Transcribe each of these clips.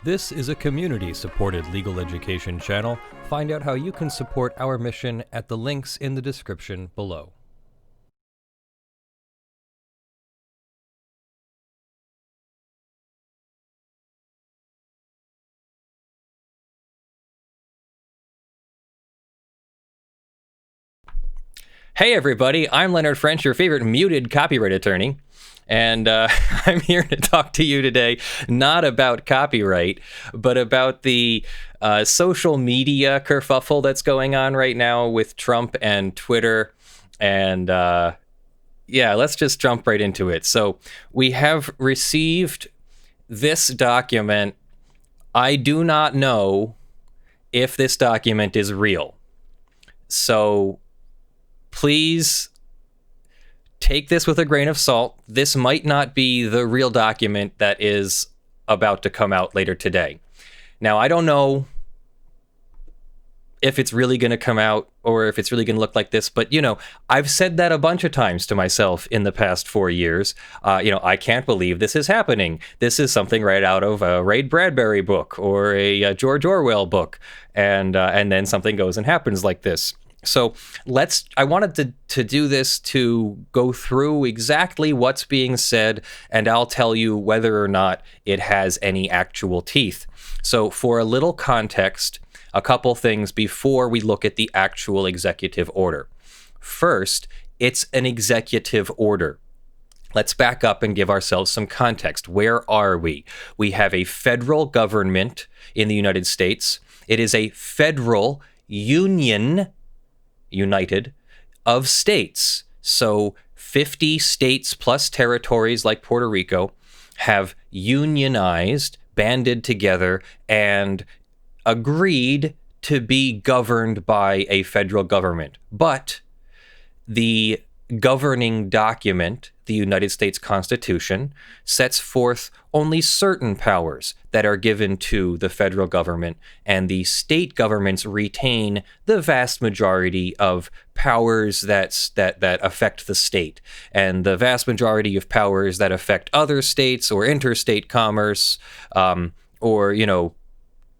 This is a community-supported legal education channel. Find out how you can support our mission at the links in the description below. Hey everybody, I'm Leonard French, your favorite muted copyright attorney, and I'm here to talk to you today not about copyright, but about the social media kerfuffle that's going on right now with Trump and Twitter, and yeah, let's just jump right into it. So we have received this document. I do not know if this document is real, so please take this with a grain of salt. This might not be the real document that is about to come out later today. Now, I don't know if it's really going to come out or if it's really going to look like this, but, you know, I've said that a bunch of times to myself in the past 4 years. I can't believe this is happening. This is something right out of a Ray Bradbury book or a George Orwell book. And then something goes and happens like this. So I wanted to do this to go through exactly what's being said, and I'll tell you whether or not it has any actual teeth. So for a little context, a couple things before we look at the actual executive order. First, it's an executive order. Let's back up and give ourselves some context. Where are we? We have a federal government in the United States. It is a federal united of states. So 50 states plus territories like Puerto Rico have unionized, banded together, and agreed to be governed by a federal government. But the governing document, the United States Constitution, sets forth only certain powers that are given to the federal government, and the state governments retain the vast majority of powers that affect the state, and the vast majority of powers that affect other states or interstate commerce, or, you know,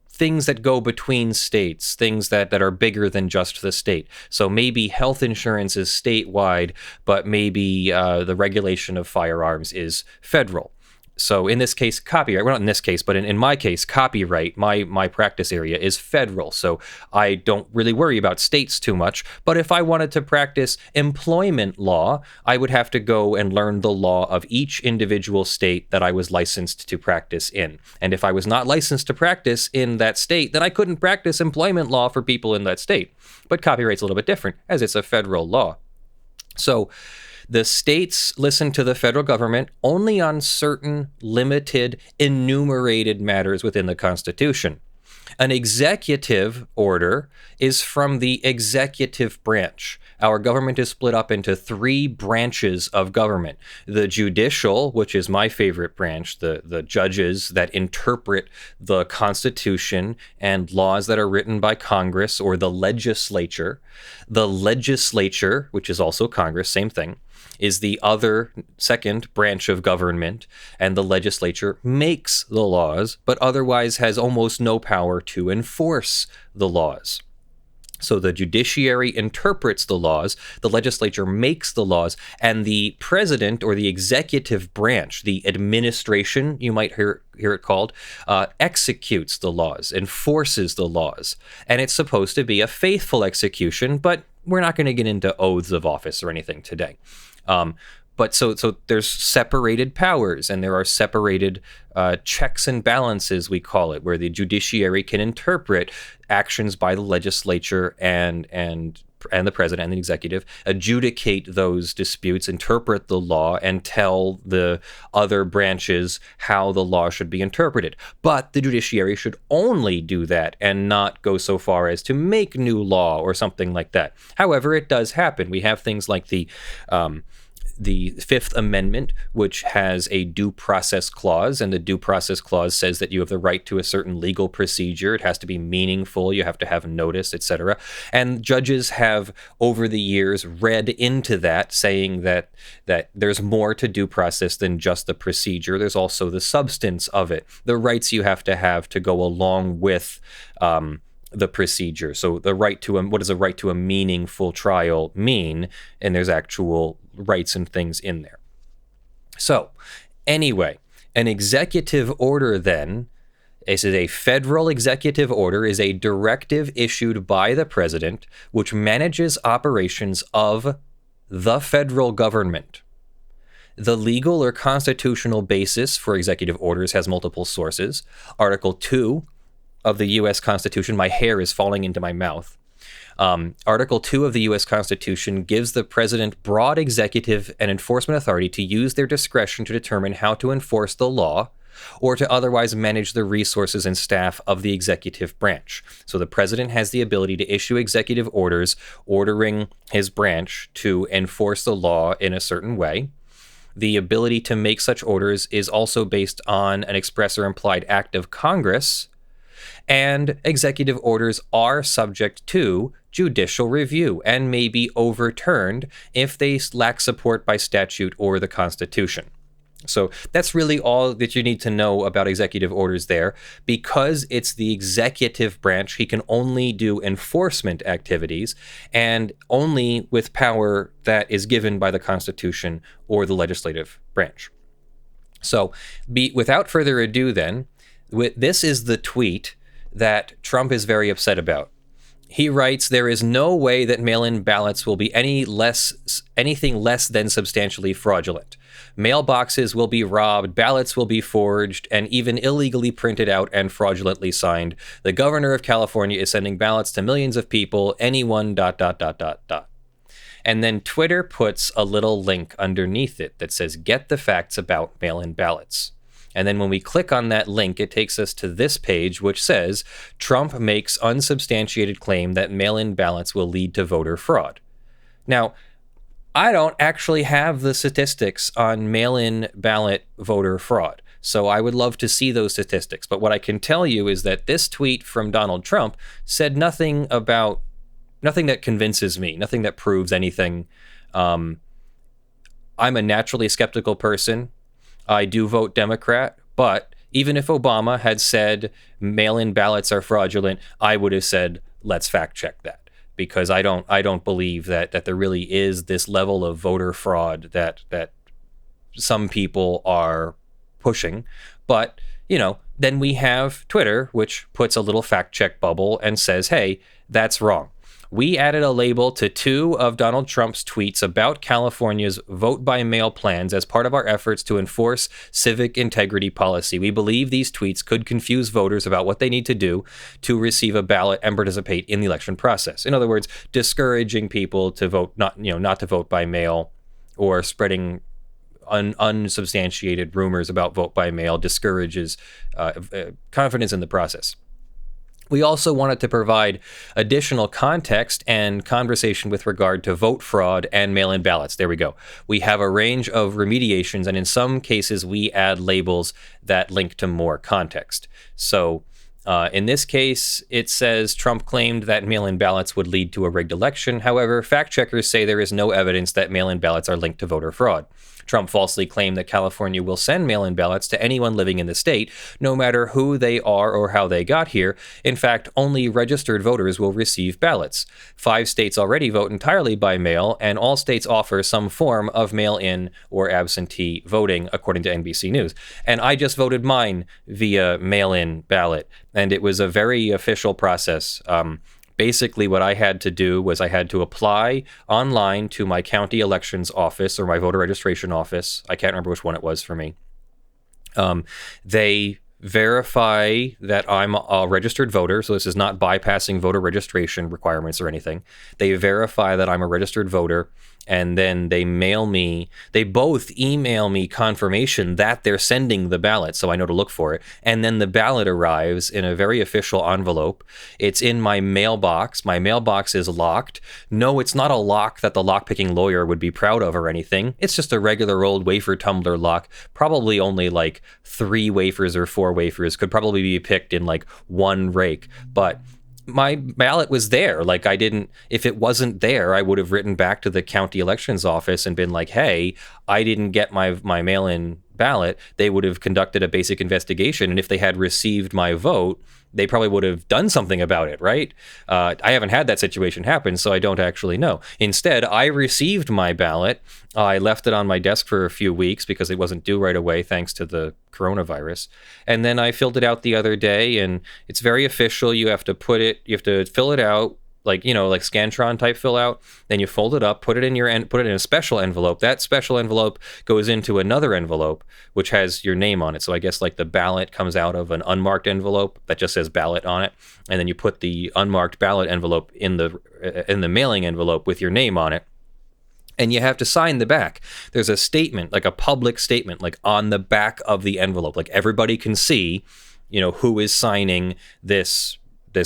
things that go between states, things that are bigger than just the state. So maybe health insurance is statewide, but maybe the regulation of firearms is federal. So in this case, copyright, well, not in this case, but in my case, copyright, my practice area is federal. So I don't really worry about states too much. But if I wanted to practice employment law, I would have to go and learn the law of each individual state that I was licensed to practice in. And if I was not licensed to practice in that state, then I couldn't practice employment law for people in that state. But copyright's a little bit different, as it's a federal law. So the states listen to the federal government only on certain limited, enumerated matters within the Constitution. An executive order is from the executive branch. Our government is split up into 3 branches of government. The judicial, which is my favorite branch, the judges that interpret the Constitution and laws that are written by Congress or the legislature. The legislature, which is also Congress, same thing, is the other second branch of government, and the legislature makes the laws, but otherwise has almost no power to enforce the laws. So the judiciary interprets the laws, the legislature makes the laws, and the president or the executive branch, the administration, you might hear it called, executes the laws, enforces the laws. And it's supposed to be a faithful execution, but we're not going to get into oaths of office or anything today. But so there's separated powers, and there are separated checks and balances, we call it, where the judiciary can interpret actions by the legislature and the president and the executive, adjudicate those disputes, interpret the law, and tell the other branches how the law should be interpreted. But the judiciary should only do that and not go so far as to make new law or something like that. However, it does happen. We have things like the the Fifth Amendment, which has a due process clause, and the due process clause says that you have the right to a certain legal procedure. It has to be meaningful. You have to have notice, etc. And judges have, over the years, read into that, saying that there's more to due process than just the procedure. There's also the substance of it, the rights you have to go along with the procedure. So the right to what does a right to a meaningful trial mean? And there's actual rights and things in there. So anyway, an executive order then is a federal executive order, is a directive issued by the president which manages operations of the federal government. The legal or constitutional basis for executive orders has multiple sources. Article 2 of the U.S. Constitution, my hair is falling into my mouth. Article 2 of the U.S. Constitution gives the president broad executive and enforcement authority to use their discretion to determine how to enforce the law or to otherwise manage the resources and staff of the executive branch. So the president has the ability to issue executive orders ordering his branch to enforce the law in a certain way. The ability to make such orders is also based on an express or implied act of Congress, and executive orders are subject to judicial review and may be overturned if they lack support by statute or the Constitution. So that's really all that you need to know about executive orders there. Because it's the executive branch, he can only do enforcement activities, and only with power that is given by the Constitution or the legislative branch. So without further ado then, this is the tweet that Trump is very upset about. He writes, "There is no way that mail-in ballots will be anything less than substantially fraudulent. Mailboxes will be robbed, ballots will be forged, and even illegally printed out and fraudulently signed. The governor of California is sending ballots to millions of people, anyone ... And then Twitter puts a little link underneath it that says, "Get the facts about mail-in ballots." And then when we click on that link, it takes us to this page, which says, "Trump makes unsubstantiated claim that mail-in ballots will lead to voter fraud." Now, I don't actually have the statistics on mail-in ballot voter fraud, so I would love to see those statistics. But what I can tell you is that this tweet from Donald Trump said nothing that convinces me, nothing that proves anything. I'm a naturally skeptical person. I do vote Democrat, but even if Obama had said mail-in ballots are fraudulent, I would have said, let's fact check that, because I don't believe that there really is this level of voter fraud that some people are pushing. But, then we have Twitter, which puts a little fact check bubble and says, hey, that's wrong. We added a label to 2 of Donald Trump's tweets about California's vote-by-mail plans as part of our efforts to enforce civic integrity policy. We believe these tweets could confuse voters about what they need to do to receive a ballot and participate in the election process. In other words, discouraging people to vote, not to vote by mail, or spreading unsubstantiated rumors about vote by mail discourages confidence in the process. We also wanted to provide additional context and conversation with regard to vote fraud and mail-in ballots. There we go. We have a range of remediations, and in some cases, we add labels that link to more context. So in this case, it says Trump claimed that mail-in ballots would lead to a rigged election. However, fact checkers say there is no evidence that mail-in ballots are linked to voter fraud. Trump falsely claimed that California will send mail-in ballots to anyone living in the state, no matter who they are or how they got here. In fact, only registered voters will receive ballots. 5 states already vote entirely by mail, and all states offer some form of mail-in or absentee voting, according to NBC News. And I just voted mine via mail-in ballot, and it was a very official process. Basically, what I had to do was I had to apply online to my county elections office or my voter registration office. I can't remember which one it was for me. They verify that I'm a registered voter, so this is not bypassing voter registration requirements or anything. They verify that I'm a registered voter, and then they both email me confirmation that they're sending the ballot, so I know to look for it. And then the ballot arrives in a very official envelope. It's in my mailbox. My mailbox is locked. No, it's not a lock that the lockpicking lawyer would be proud of or anything. It's just a regular old wafer tumbler lock. Probably only like 3 wafers or 4 wafers could probably be picked in like one rake. But my ballot was there. Like, if it wasn't there, I would have written back to the county elections office and been like, hey, I didn't get my mail-in ballot. They would have conducted a basic investigation. And if they had received my vote, they probably would have done something about it, right? I haven't had that situation happen, so I don't actually know. Instead, I received my ballot. I left it on my desk for a few weeks because it wasn't due right away, thanks to the coronavirus. And then I filled it out the other day, and it's very official. You have to fill it out, like Scantron type fill out. Then you fold it up, put it in a special envelope. That special envelope goes into another envelope, which has your name on it. So I guess like the ballot comes out of an unmarked envelope that just says ballot on it, and then you put the unmarked ballot envelope in the mailing envelope with your name on it. And you have to sign the back. There's a statement, like a public statement, like on the back of the envelope, like everybody can see, who is signing this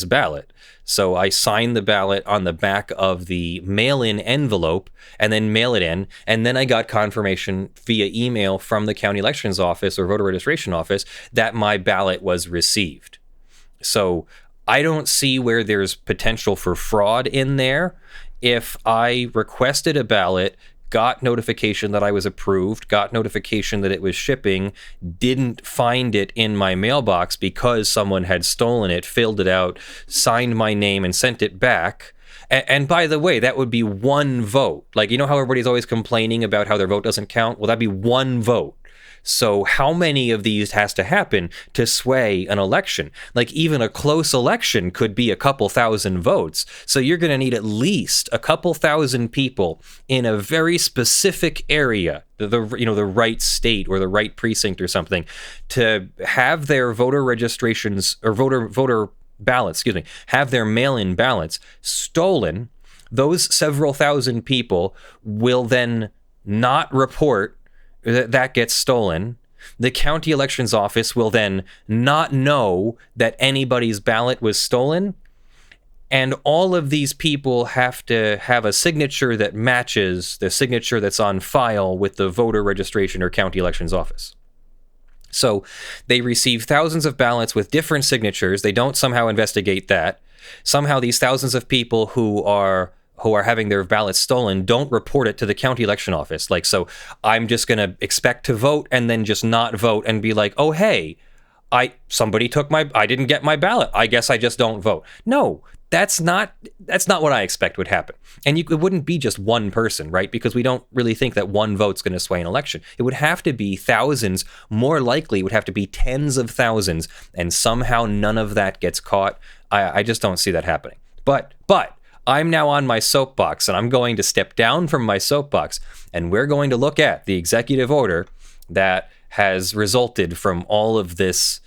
ballot. So I signed the ballot on the back of the mail-in envelope and then mail it in. And then I got confirmation via email from the county elections office or voter registration office that my ballot was received. So I don't see where there's potential for fraud in there. If I requested a ballot, got notification that I was approved, got notification that it was shipping, didn't find it in my mailbox because someone had stolen it, filled it out, signed my name, and sent it back. And by the way, that would be one vote. Like, how everybody's always complaining about how their vote doesn't count? Well, that'd be one vote. So how many of these has to happen to sway an election? Like, even a close election could be a couple thousand votes. So you're going to need at least a couple thousand people in a very specific area, the right state or the right precinct or something, to have their voter registrations or voter ballots, have their mail-in ballots stolen. Those several thousand people will then not report that gets stolen. The county elections office will then not know that anybody's ballot was stolen. And all of these people have to have a signature that matches the signature that's on file with the voter registration or county elections office. So they receive thousands of ballots with different signatures. They don't somehow investigate that. Somehow these thousands of people who are having their ballots stolen don't report it to the county election office. Like, so I'm just going to expect to vote and then just not vote and be like, oh, hey, I didn't get my ballot. I guess I just don't vote. No, that's not what I expect would happen. And it wouldn't be just one person, right? Because we don't really think that one vote's going to sway an election. It would have to be thousands. More likely, it would have to be tens of thousands. And somehow none of that gets caught. I just don't see that happening. But I'm now on my soapbox, and I'm going to step down from my soapbox, and we're going to look at the executive order that has resulted from all of this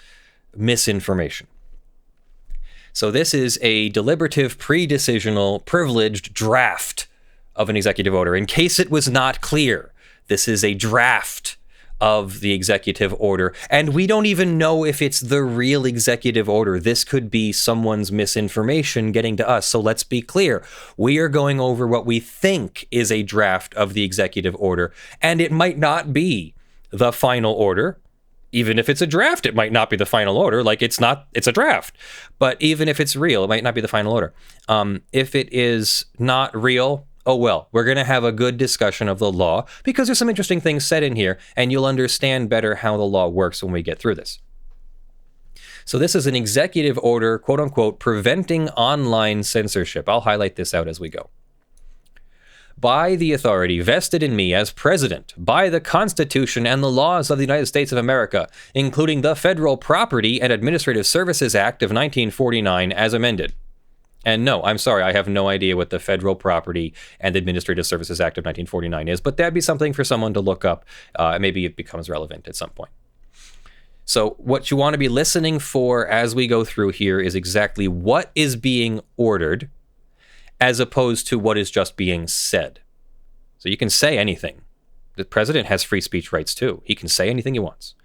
misinformation. So this is a deliberative, pre-decisional, privileged draft of an executive order. In case it was not clear, this is a draft of the executive order, and we don't even know if it's the real executive order. This could be someone's misinformation getting to us. So let's be clear. We are going over what we think is a draft of the executive order, and it might not be the final order. Even if it's a draft, it might not be the final order. Like, it's a draft. But even if it's real, it might not be the final order. If it is not real, oh well, we're going to have a good discussion of the law because there's some interesting things said in here, and you'll understand better how the law works when we get through this. So this is an executive order, quote unquote, preventing online censorship. I'll highlight this out as we go. By the authority vested in me as president, by the Constitution and the laws of the United States of America, including the Federal Property and Administrative Services Act of 1949 as amended. And no, I'm sorry, I have no idea what the Federal Property and Administrative Services Act of 1949 is, but that'd be something for someone to look up. Maybe it becomes relevant at some point. So what you want to be listening for as we go through here is exactly what is being ordered as opposed to what is just being said. So you can say anything. The president has free speech rights too. He can say anything he wants.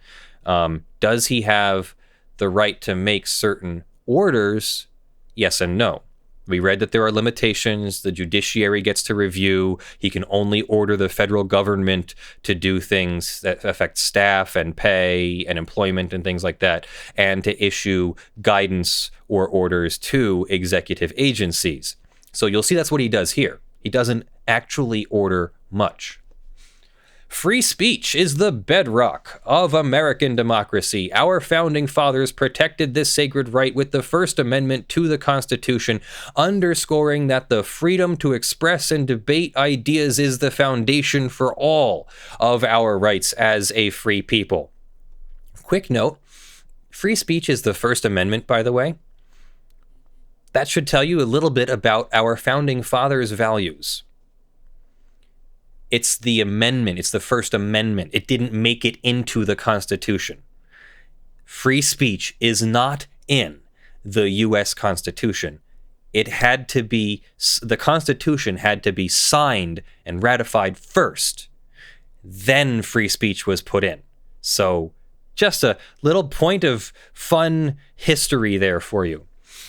Does he have the right to make certain orders? Yes and no. We read that there are limitations. The judiciary gets to review. He can only order the federal government to do things that affect staff and pay and employment and things like that, and to issue guidance or orders to executive agencies. So you'll see that's what he does here. He doesn't actually order much. Free speech is the bedrock of American democracy. Our founding fathers protected this sacred right with the First Amendment to the Constitution, underscoring that the freedom to express and debate ideas is the foundation for all of our rights as a free people. Quick note, free speech is the First Amendment, by the way. That should tell you a little bit about our founding fathers' values. It's the amendment. It's the First Amendment. It didn't make it into the Constitution. Free speech is not in the U.S. Constitution. It had to be, the Constitution had to be signed and ratified first. Then free speech was put in. So just a little point of fun history there for you.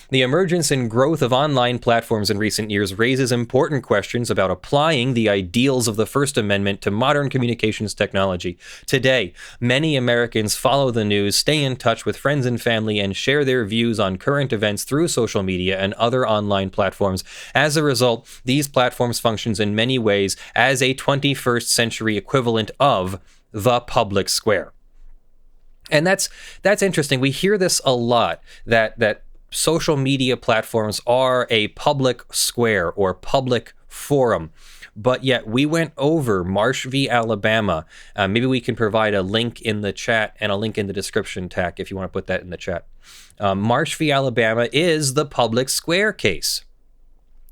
The emergence and growth of online platforms in recent years raises important questions about applying the ideals of the First Amendment to modern communications technology. Today, many Americans follow the news, stay in touch with friends and family, and share their views on current events through social media and other online platforms. As a result, these platforms function in many ways as a 21st century equivalent of the public square. And that's interesting. We hear this a lot, that social media platforms are a public square or public forum, but yet we went over Marsh v. Alabama. Maybe we can provide a link in the chat and a link in the description tag if you want to put that in the chat. Marsh v. Alabama is the public square case.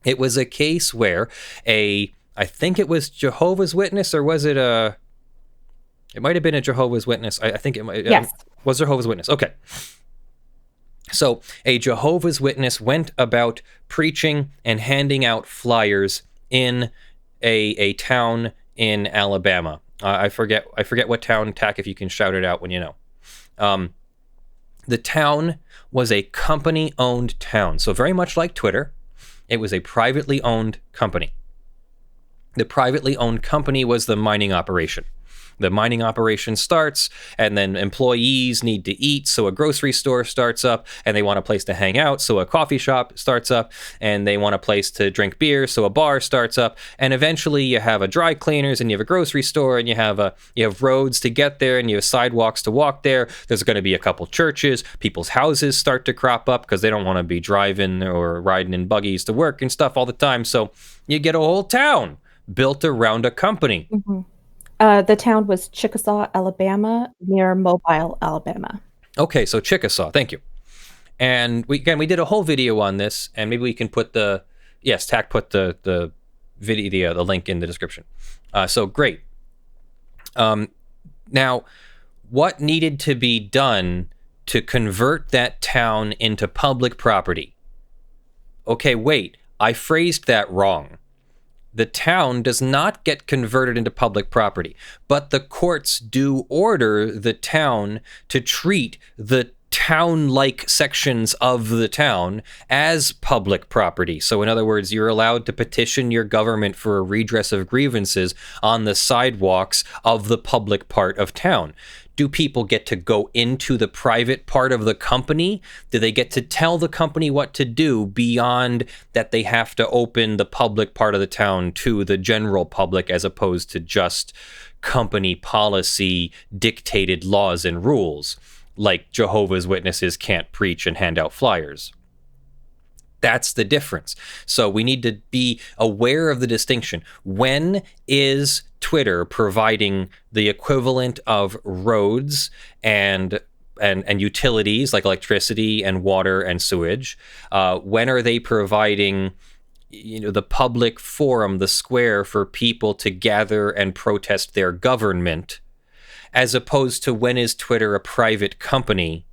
It was a case where I think it was Jehovah's Witness, or was it it might have been a Jehovah's Witness. I think it might. Yes. Was Jehovah's Witness. Okay. So a Jehovah's Witness went about preaching and handing out flyers in a town in Alabama. I forget what town, Tack, if you can shout it out when you know. The town was a company-owned town. So very much like Twitter, it was a privately owned company. The privately owned company was the mining operation. The mining operation starts, and then employees need to eat, so a grocery store starts up, and they want a place to hang out, so a coffee shop starts up, and they want a place to drink beer, so a bar starts up, and eventually you have a dry cleaners, and you have a grocery store, and you have roads to get there, and you have sidewalks to walk there. There's going to be a couple churches. People's houses start to crop up because they don't want to be driving or riding in buggies to work and stuff all the time. So you get a whole town built around a company. Mm-hmm. The town was Chickasaw, Alabama, near Mobile, Alabama. Okay, so Chickasaw, thank you. And we did a whole video on this, and maybe we can put Tack put the video, the link in the description. So great. Now, what needed to be done to convert that town into public property? Okay, wait, I phrased that wrong. The town does not get converted into public property, but the courts do order the town to treat the town-like sections of the town as public property. So in other words, you're allowed to petition your government for a redress of grievances on the sidewalks of the public part of town. Do people get to go into the private part of the company? Do they get to tell the company what to do beyond that they have to open the public part of the town to the general public as opposed to just company policy dictated laws and rules, like Jehovah's Witnesses can't preach and hand out flyers? That's the difference. So we need to be aware of the distinction. When is Twitter providing the equivalent of roads and utilities like electricity and water and sewage? When are they providing the public forum, the square for people to gather and protest their government, as opposed to when is Twitter a private company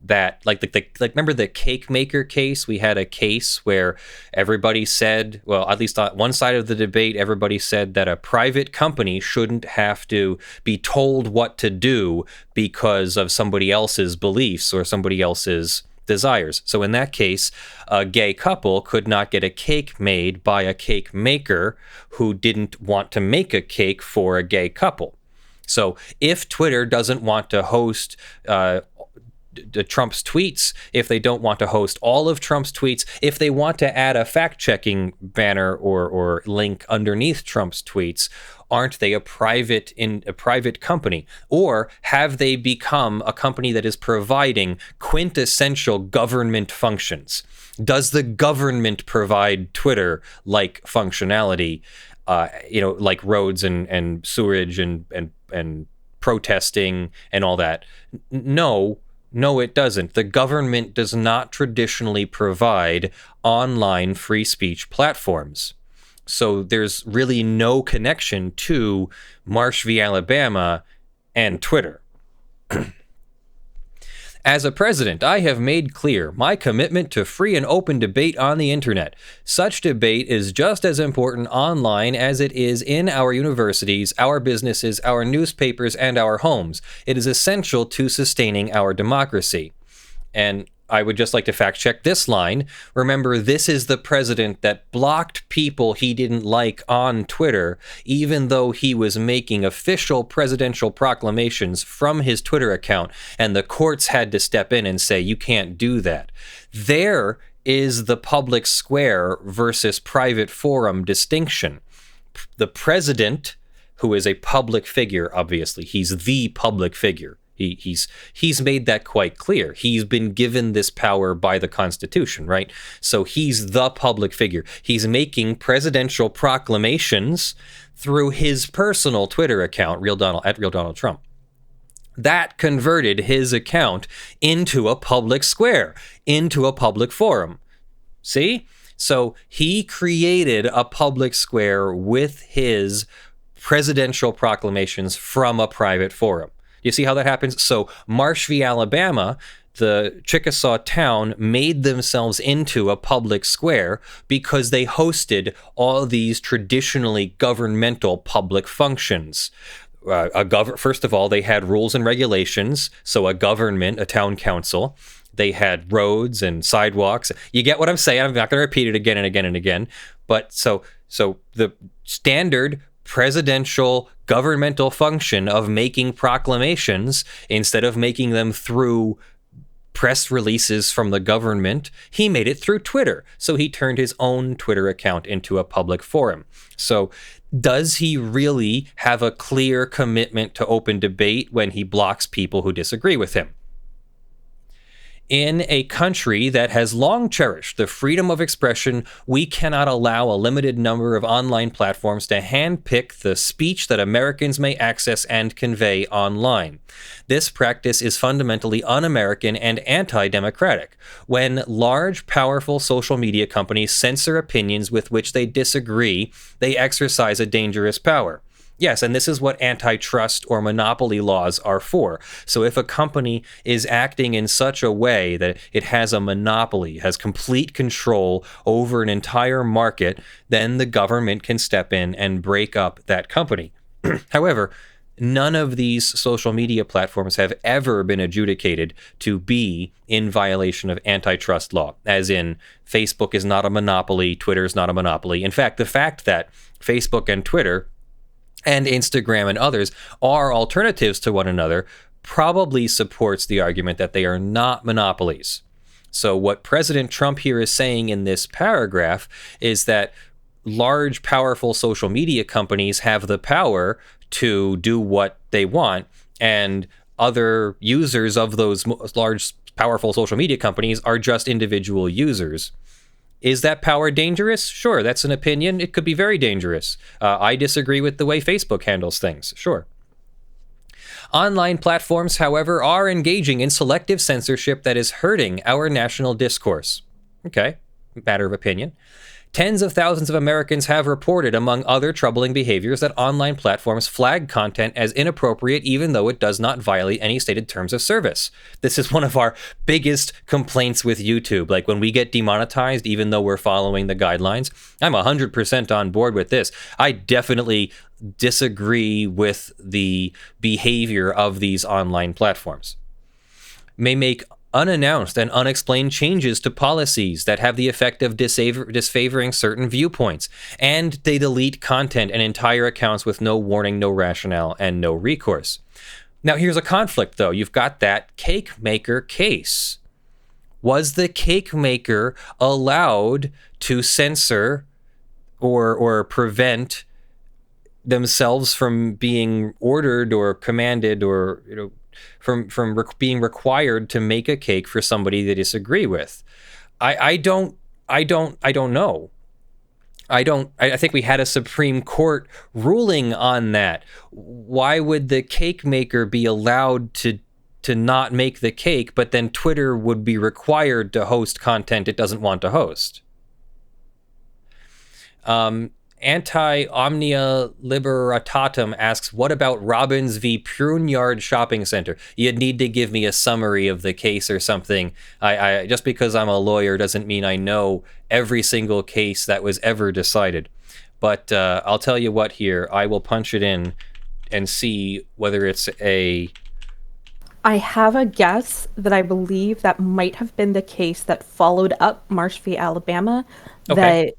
that, like remember the cake maker case? We had a case where everybody said, well, at least on one side of the debate, everybody said that a private company shouldn't have to be told what to do because of somebody else's beliefs or somebody else's desires. So in that case, a gay couple could not get a cake made by a cake maker who didn't want to make a cake for a gay couple. So if Twitter doesn't want to host Trump's tweets, if they don't want to host all of Trump's tweets, if they want to add a fact-checking banner or link underneath Trump's tweets, aren't they a private company? Or have they become a company that is providing quintessential government functions? Does the government provide Twitter-like functionality, like roads and sewerage and protesting and all that? No, it doesn't. The government does not traditionally provide online free speech platforms. So there's really no connection to Marsh v. Alabama and Twitter. As a president, I have made clear my commitment to free and open debate on the internet. Such debate is just as important online as it is in our universities, our businesses, our newspapers, and our homes. It is essential to sustaining our democracy. And I would just like to fact check this line. Remember, this is the president that blocked people he didn't like on Twitter, even though he was making official presidential proclamations from his Twitter account, and the courts had to step in and say, you can't do that. There is the public square versus private forum distinction. The president, who is a public figure, obviously, he's the public figure. He's made that quite clear. He's been given this power by the Constitution, right? So he's the public figure. He's making presidential proclamations through his personal Twitter account, Real Donald Trump. That converted his account into a public square, into a public forum. See? So he created a public square with his presidential proclamations from a private forum. You see how that happens? So Marsh v. Alabama, the Chickasaw town made themselves into a public square because they hosted all these traditionally governmental public functions. First of all, they had rules and regulations. So a government, a town council. They had roads and sidewalks. You get what I'm saying? I'm not going to repeat it again and again and again. But so the standard presidential governmental function of making proclamations, instead of making them through press releases from the government, he made it through Twitter. So he turned his own Twitter account into a public forum. So does he really have a clear commitment to open debate when he blocks people who disagree with him? In a country that has long cherished the freedom of expression, we cannot allow a limited number of online platforms to handpick the speech that Americans may access and convey online. This practice is fundamentally un-American and anti-democratic. When large, powerful social media companies censor opinions with which they disagree, they exercise a dangerous power. Yes, and this is what antitrust or monopoly laws are for. So if a company is acting in such a way that it has a monopoly, has complete control over an entire market, then the government can step in and break up that company. However, none of these social media platforms have ever been adjudicated to be in violation of antitrust law, as in Facebook is not a monopoly, Twitter is not a monopoly. In fact, the fact that Facebook and Twitter and Instagram and others are alternatives to one another probably supports the argument that they are not monopolies. So what President Trump here is saying in this paragraph is that large, powerful social media companies have the power to do what they want, and other users of those large, powerful social media companies are just individual users. Is that power dangerous? Sure, that's an opinion. It could be very dangerous. I disagree with the way Facebook handles things. Sure. Online platforms, however, are engaging in selective censorship that is hurting our national discourse. Okay, matter of opinion. Tens of thousands of Americans have reported, among other troubling behaviors, that online platforms flag content as inappropriate even though it does not violate any stated terms of service. This is one of our biggest complaints with YouTube. Like when we get demonetized, even though we're following the guidelines, I'm 100% on board with this. I definitely disagree with the behavior of these online platforms. May make unannounced and unexplained changes to policies that have the effect of disfavoring certain viewpoints, and they delete content and entire accounts with no warning, no rationale, and no recourse. Now, here's a conflict, though. You've got that cake maker case. Was the cake maker allowed to censor or prevent themselves from being ordered or commanded or, from being required to make a cake for somebody they disagree with? I don't know. I think we had a Supreme Court ruling on that. Why would the cake maker be allowed to not make the cake, but then Twitter would be required to host content it doesn't want to host? Anti-Omnia Liberatatum asks, what about Robbins v. Pruneyard Shopping Center? You'd need to give me a summary of the case or something. I just because I'm a lawyer doesn't mean I know every single case that was ever decided. But I'll tell you what here. I will punch it in and see whether it's a... I have a guess that I believe that might have been the case that followed up Marsh v. Alabama, Okay.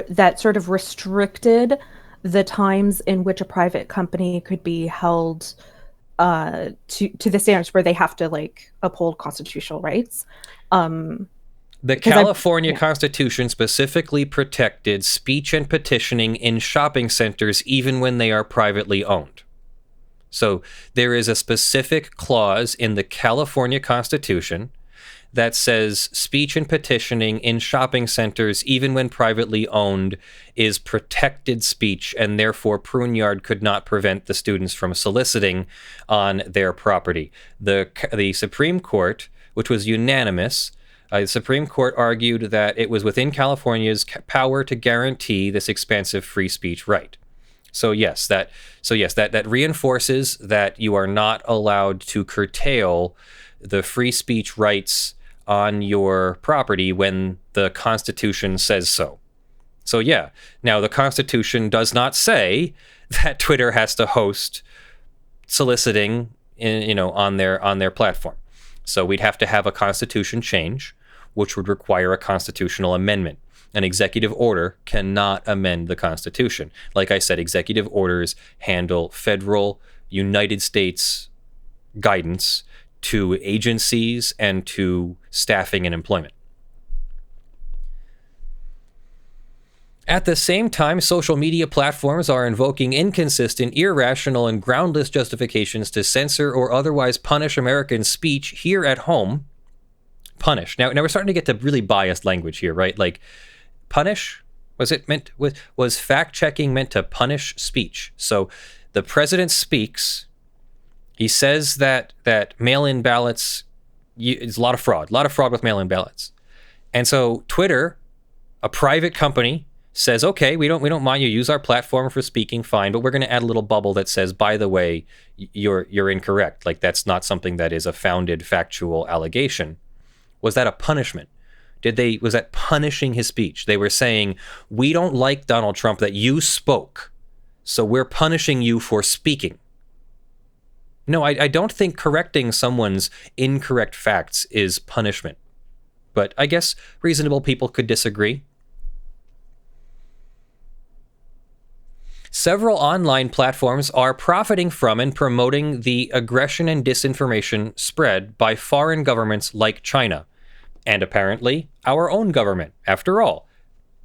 that sort of restricted the times in which a private company could be held to the standards where they have to uphold constitutional rights. The California Constitution specifically protected speech and petitioning in shopping centers even when they are privately owned. So there is a specific clause in the California Constitution that says speech and petitioning in shopping centers, even when privately owned, is protected speech, and therefore Pruneyard could not prevent the students from soliciting on their property. The Supreme Court, which was unanimous, the Supreme Court argued that it was within California's power to guarantee this expansive free speech right. So yes, that reinforces that you are not allowed to curtail the free speech rights on your property when the Constitution says so. So yeah, now the Constitution does not say that Twitter has to host soliciting on their platform. So we'd have to have a Constitution change, which would require a constitutional amendment. An executive order cannot amend the Constitution. Like I said, executive orders handle federal United States guidance to agencies and to staffing and employment. At the same time, social media platforms are invoking inconsistent, irrational, and groundless justifications to censor or otherwise punish American speech here at home. Punish. Now we're starting to get to really biased language here, right? Like, punish? Was fact-checking meant to punish speech? So the president speaks. He says that mail-in ballots is a lot of fraud with mail-in ballots. And so Twitter, a private company, says, okay, we don't mind you use our platform for speaking, fine, but we're going to add a little bubble that says, by the way, you're incorrect. Like, that's not something that is a founded factual allegation. Was that a punishment? Was that punishing his speech? They were saying, we don't like Donald Trump that you spoke, so we're punishing you for speaking. No, I don't think correcting someone's incorrect facts is punishment. But I guess reasonable people could disagree. Several online platforms are profiting from and promoting the aggression and disinformation spread by foreign governments like China. And apparently, our own government. After all,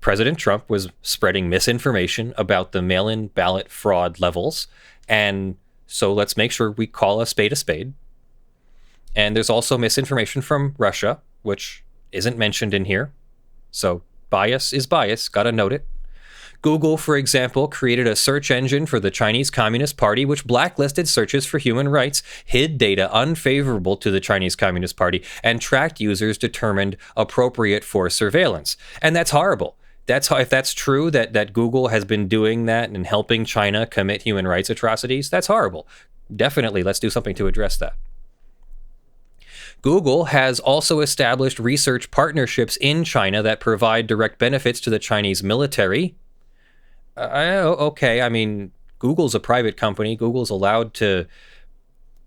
President Trump was spreading misinformation about the mail-in ballot fraud levels, and so let's make sure we call a spade a spade. And there's also misinformation from Russia, which isn't mentioned in here. So bias is bias, gotta note it. Google, for example, created a search engine for the Chinese Communist Party, which blacklisted searches for human rights, hid data unfavorable to the Chinese Communist Party, and tracked users determined appropriate for surveillance. And that's horrible. if that's true, that Google has been doing that and helping China commit human rights atrocities, that's horrible. Definitely, let's do something to address that. Google has also established research partnerships in China that provide direct benefits to the Chinese military. Okay, I mean, Google's a private company. Google's allowed to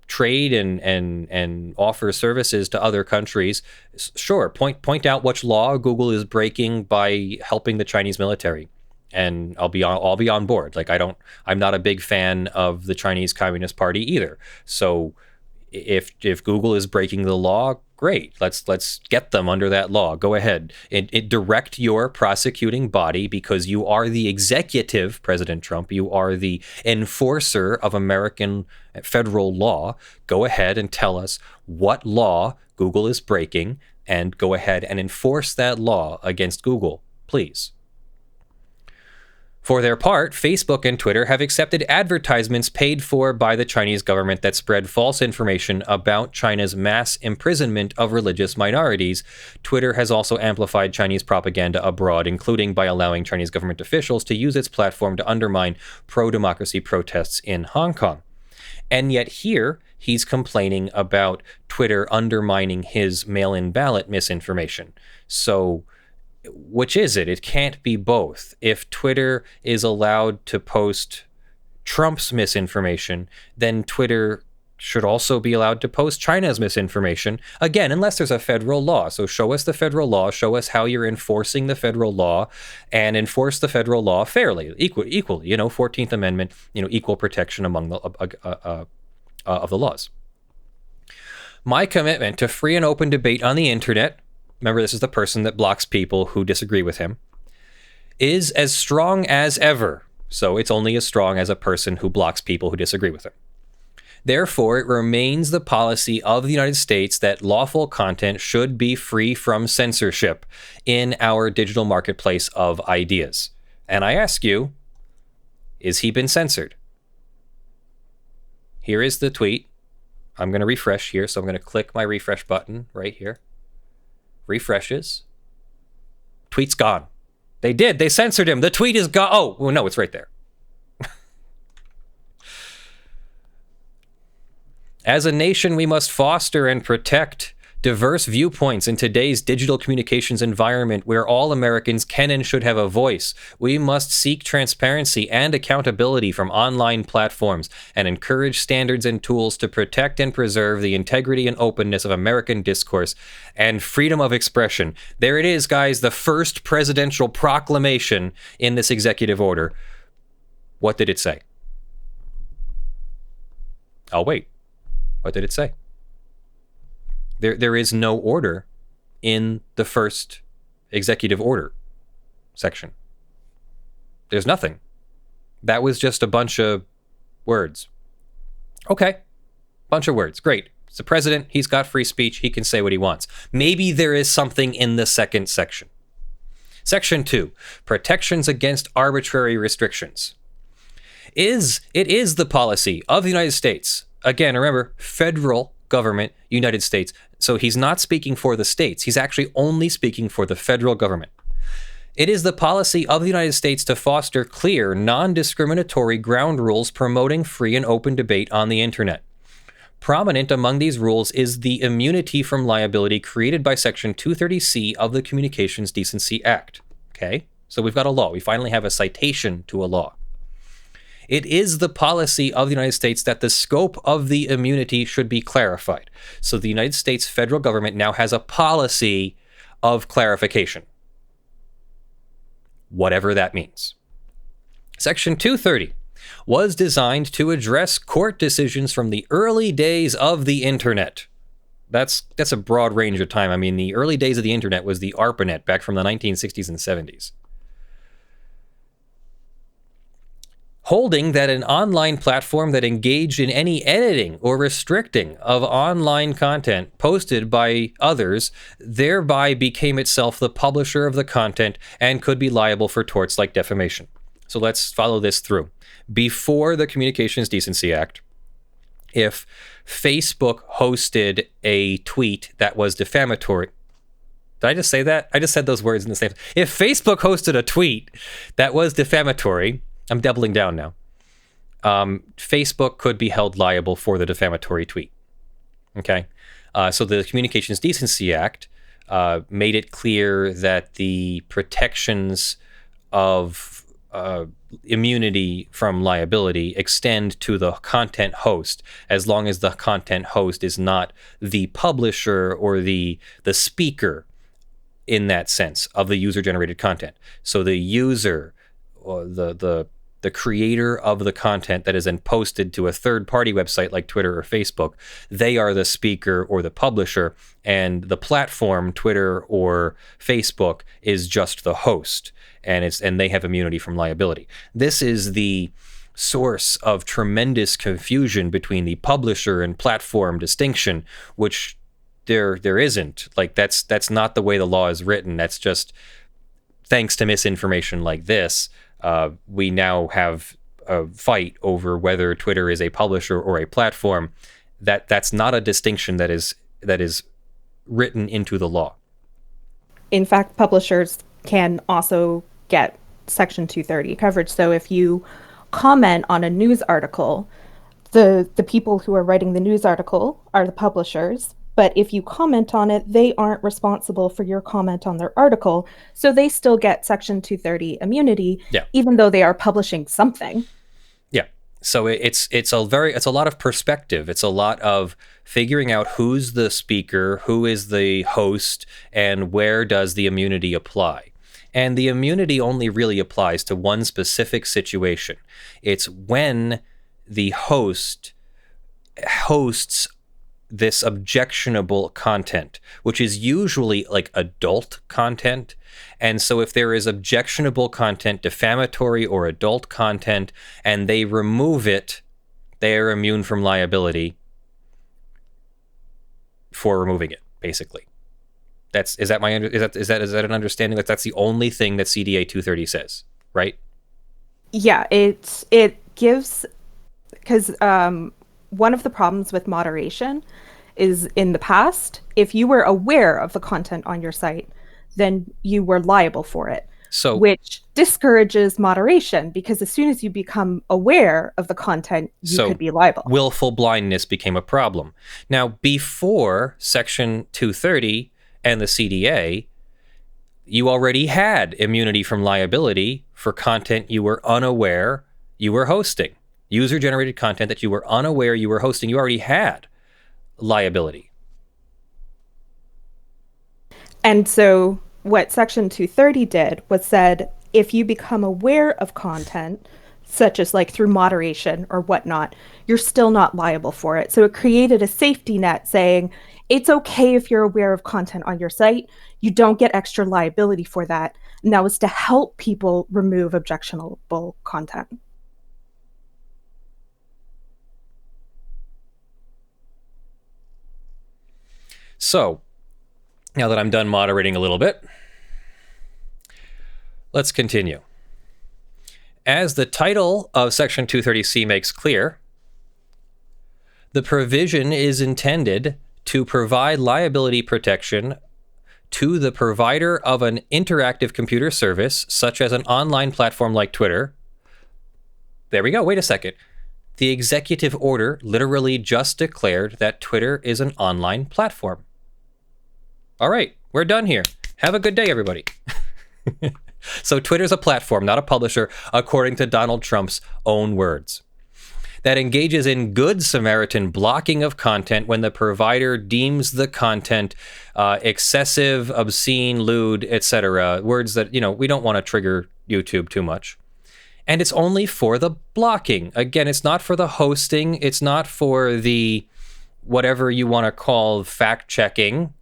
trade and offer services to other countries. Sure, point out which law Google is breaking by helping the Chinese military, and I'll be on board. Like, I'm not a big fan of the Chinese Communist Party either. So if Google is breaking the law, great. Let's get them under that law. Go ahead. It direct your prosecuting body, because you are the executive, President Trump. You are the enforcer of American federal law. Go ahead and tell us what law Google is breaking, and go ahead and enforce that law against Google, please. For their part, Facebook and Twitter have accepted advertisements paid for by the Chinese government that spread false information about China's mass imprisonment of religious minorities. Twitter has also amplified Chinese propaganda abroad, including by allowing Chinese government officials to use its platform to undermine pro-democracy protests in Hong Kong. And yet here, he's complaining about Twitter undermining his mail-in ballot misinformation. So which is it? It can't be both. If Twitter is allowed to post Trump's misinformation, then Twitter should also be allowed to post China's misinformation. Again, unless there's a federal law. So show us the federal law, show us how you're enforcing the federal law, and enforce the federal law fairly, equally, 14th Amendment, equal protection among the of the laws. My commitment to free and open debate on the internet, remember, this is the person that blocks people who disagree with him, is as strong as ever. So it's only as strong as a person who blocks people who disagree with him. Therefore, it remains the policy of the United States that lawful content should be free from censorship in our digital marketplace of ideas. And I ask you, is he been censored? Here is the tweet. I'm going to refresh here, so I'm going to click my refresh button right here. Refreshes. Tweet's gone. They censored him. The tweet is gone. Oh, well, no, it's right there. As a nation, we must foster and protect diverse viewpoints in today's digital communications environment where all Americans can and should have a voice. We must seek transparency and accountability from online platforms and encourage standards and tools to protect and preserve the integrity and openness of American discourse and freedom of expression. There it is, guys, the first presidential proclamation in this executive order. What did it say? I'll wait. What did it say? There is no order in the first executive order section. There's nothing. That was just a bunch of words. Okay. Bunch of words. Great. It's the president. He's got free speech. He can say what he wants. Maybe there is something in the second section. Section 2, protections against arbitrary restrictions. It is the policy of the United States. Again, remember, federal government, United States. So he's not speaking for the states. He's actually only speaking for the federal government. It is the policy of the United States to foster clear, non-discriminatory ground rules promoting free and open debate on the internet. Prominent among these rules is the immunity from liability created by Section 230C of the Communications Decency Act. Okay, so we've got a law. We finally have a citation to a law. It is the policy of the United States that the scope of the immunity should be clarified. So the United States federal government now has a policy of clarification, whatever that means. Section 230 was designed to address court decisions from the early days of the internet. That's a broad range of time. I mean, the early days of the internet was the ARPANET back from the 1960s and 70s. Holding that an online platform that engaged in any editing or restricting of online content posted by others thereby became itself the publisher of the content and could be liable for torts like defamation. So let's follow this through. Before the Communications Decency Act, if Facebook hosted a tweet that was defamatory, Did I just say that? I just said those words in the same. If Facebook hosted a tweet that was defamatory, I'm doubling down now. Facebook could be held liable for the defamatory tweet. Okay? So the Communications Decency Act made it clear that the protections of immunity from liability extend to the content host, as long as the content host is not the publisher or the speaker in that sense of the user-generated content. So the user, or the creator of the content that is then posted to a third-party website like Twitter or Facebook, they are the speaker or the publisher, and the platform, Twitter or Facebook, is just the host, and they have immunity from liability. This is the source of tremendous confusion between the publisher and platform distinction, which there isn't. Like, that's not the way the law is written. That's just thanks to misinformation like this. We now have a fight over whether Twitter is a publisher or a platform. That's not a distinction that is written into the law. In fact, publishers can also get Section 230 coverage. So if you comment on a news article, the people who are writing the news article are the publishers. But if you comment on it, they aren't responsible for your comment on their article. So they still get Section 230 immunity, even though they are publishing something. Yeah. So it's a lot of perspective. It's a lot of figuring out who's the speaker, who is the host, and where does the immunity apply. And the immunity only really applies to one specific situation. It's when the host hosts this objectionable content, which is usually like adult content. And so if there is objectionable content, defamatory or adult content, and they remove it, they are immune from liability for removing it, basically. Is that an understanding that that's the only thing that CDA 230 says, right? Yeah, it gives, because one of the problems with moderation is in the past, if you were aware of the content on your site, then you were liable for it, which discourages moderation, because as soon as you become aware of the content, you could be liable. Willful blindness became a problem. Now, before Section 230 and the CDA, you already had immunity from liability for content you were unaware you were hosting. User-generated content that you were unaware you were hosting, you already had liability. And so what Section 230 did was said, if you become aware of content, such as like through moderation or whatnot, you're still not liable for it. So it created a safety net saying, it's okay if you're aware of content on your site, you don't get extra liability for that. And that was to help people remove objectionable content. So, now that I'm done moderating a little bit, let's continue. As the title of Section 230C makes clear, the provision is intended to provide liability protection to the provider of an interactive computer service, such as an online platform like Twitter. There we go. Wait a second. The executive order literally just declared that Twitter is an online platform. All right, we're done here. Have a good day, everybody. So Twitter's a platform, not a publisher, according to Donald Trump's own words, that engages in good Samaritan blocking of content when the provider deems the content excessive, obscene, lewd, etc. Words that, we don't want to trigger YouTube too much. And it's only for the blocking. Again, it's not for the hosting. It's not for the whatever you want to call fact-checking.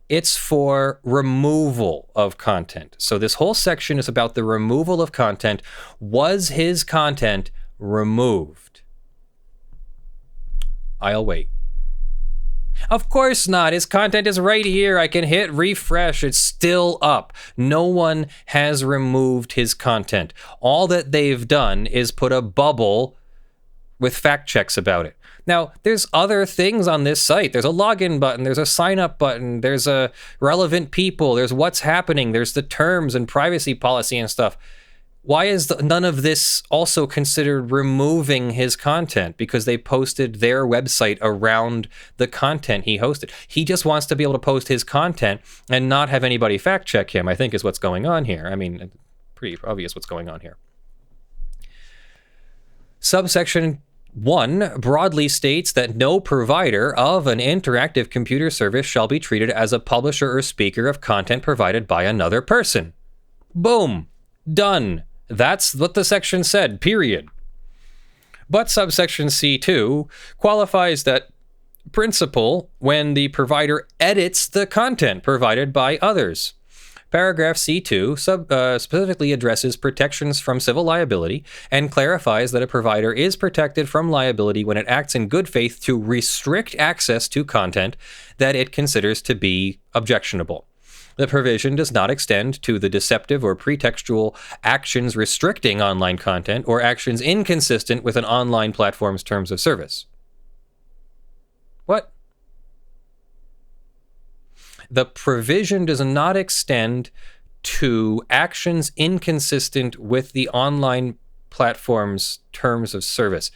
It's for removal of content. So this whole section is about the removal of content. Was his content removed? I'll wait. Of course not. His content is right here. I can hit refresh. It's still up. No one has removed his content. All that they've done is put a bubble with fact checks about it. Now, there's other things on this site. There's a login button, there's a sign up button, there's a relevant people, there's what's happening, there's the terms and privacy policy and stuff. Why is none of this also considered removing his content? Because they posted their website around the content he hosted. He just wants to be able to post his content and not have anybody fact check him, I think is what's going on here. I mean, pretty obvious what's going on here. Subsection 1 broadly states that no provider of an interactive computer service shall be treated as a publisher or speaker of content provided by another person. Boom. Done. That's what the section said, period. But subsection C2 qualifies that principle when the provider edits the content provided by others. Paragraph C2 specifically addresses protections from civil liability and clarifies that a provider is protected from liability when it acts in good faith to restrict access to content that it considers to be objectionable. The provision does not extend to the deceptive or pretextual actions restricting online content or actions inconsistent with an online platform's terms of service. What? The provision does not extend to actions inconsistent with the online platform's terms of service.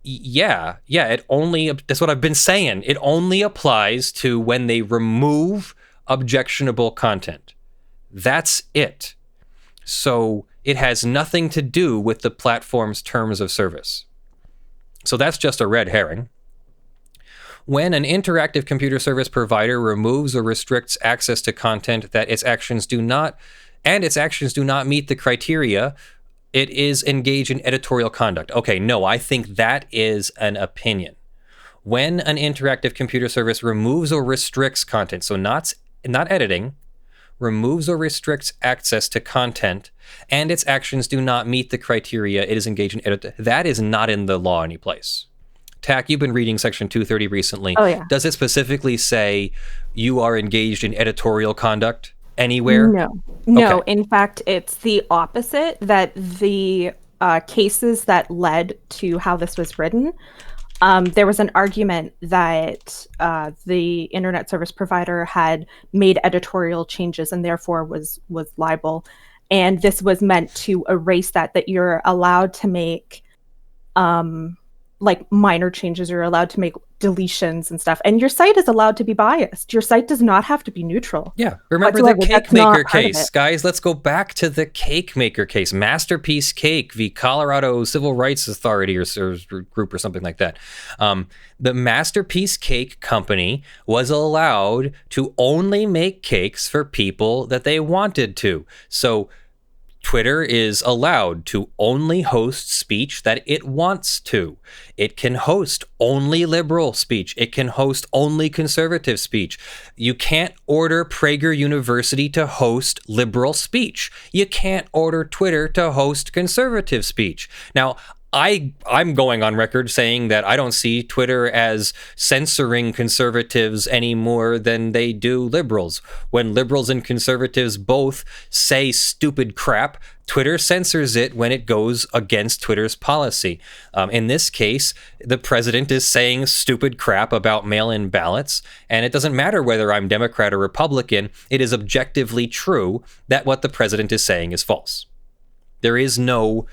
Yeah, it only, that's what I've been saying. It only applies to when they remove objectionable content. That's it. So it has nothing to do with the platform's terms of service. So that's just a red herring. When an interactive computer service provider removes or restricts access to content that its actions do not meet the criteria, it is engaged in editorial conduct. Okay, no, I think that is an opinion. When an interactive computer service removes or restricts content, so not editing, removes or restricts access to content, and its actions do not meet the criteria, it is engaged in that is not in the law anyplace. Tack, you've been reading Section 230 recently. Oh, yeah. Does it specifically say you are engaged in editorial conduct anywhere? No. Okay. In fact, it's the opposite, that the cases that led to how this was written, there was an argument that the internet service provider had made editorial changes and therefore was liable. And this was meant to erase that you're allowed to make like minor changes, you're allowed to make deletions and stuff. And your site is allowed to be biased. Your site does not have to be neutral. Yeah. Remember the cake maker case, guys. Let's go back to the cake maker case. Masterpiece Cake v. Colorado Civil Rights Authority or group or something like that. The Masterpiece Cake company was allowed to only make cakes for people that they wanted to. So Twitter is allowed to only host speech that it wants to. It can host only liberal speech. It can host only conservative speech. You can't order Prager University to host liberal speech. You can't order Twitter to host conservative speech. Now, I'm going on record saying that I don't see Twitter as censoring conservatives any more than they do liberals. When liberals and conservatives both say stupid crap, Twitter censors it when it goes against Twitter's policy. In this case, the president is saying stupid crap about mail-in ballots, and it doesn't matter whether I'm Democrat or Republican. It is objectively true that what the president is saying is false. There is no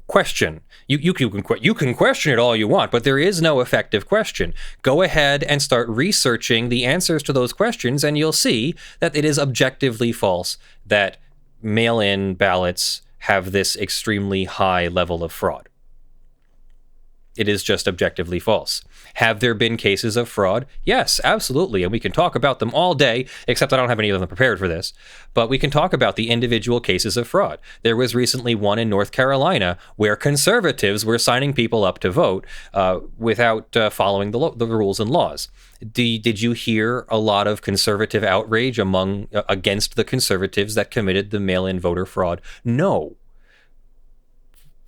question. You can question it all you want, but there is no effective question. Go ahead and start researching the answers to those questions, and you'll see that it is objectively false that mail-in ballots have this extremely high level of fraud. It is just objectively false. Have there been cases of fraud? Yes, absolutely. And we can talk about them all day, except I don't have any of them prepared for this. But we can talk about the individual cases of fraud. There was recently one in North Carolina where conservatives were signing people up to vote without following the rules and laws. Did you hear a lot of conservative outrage against the conservatives that committed the mail-in voter fraud? No.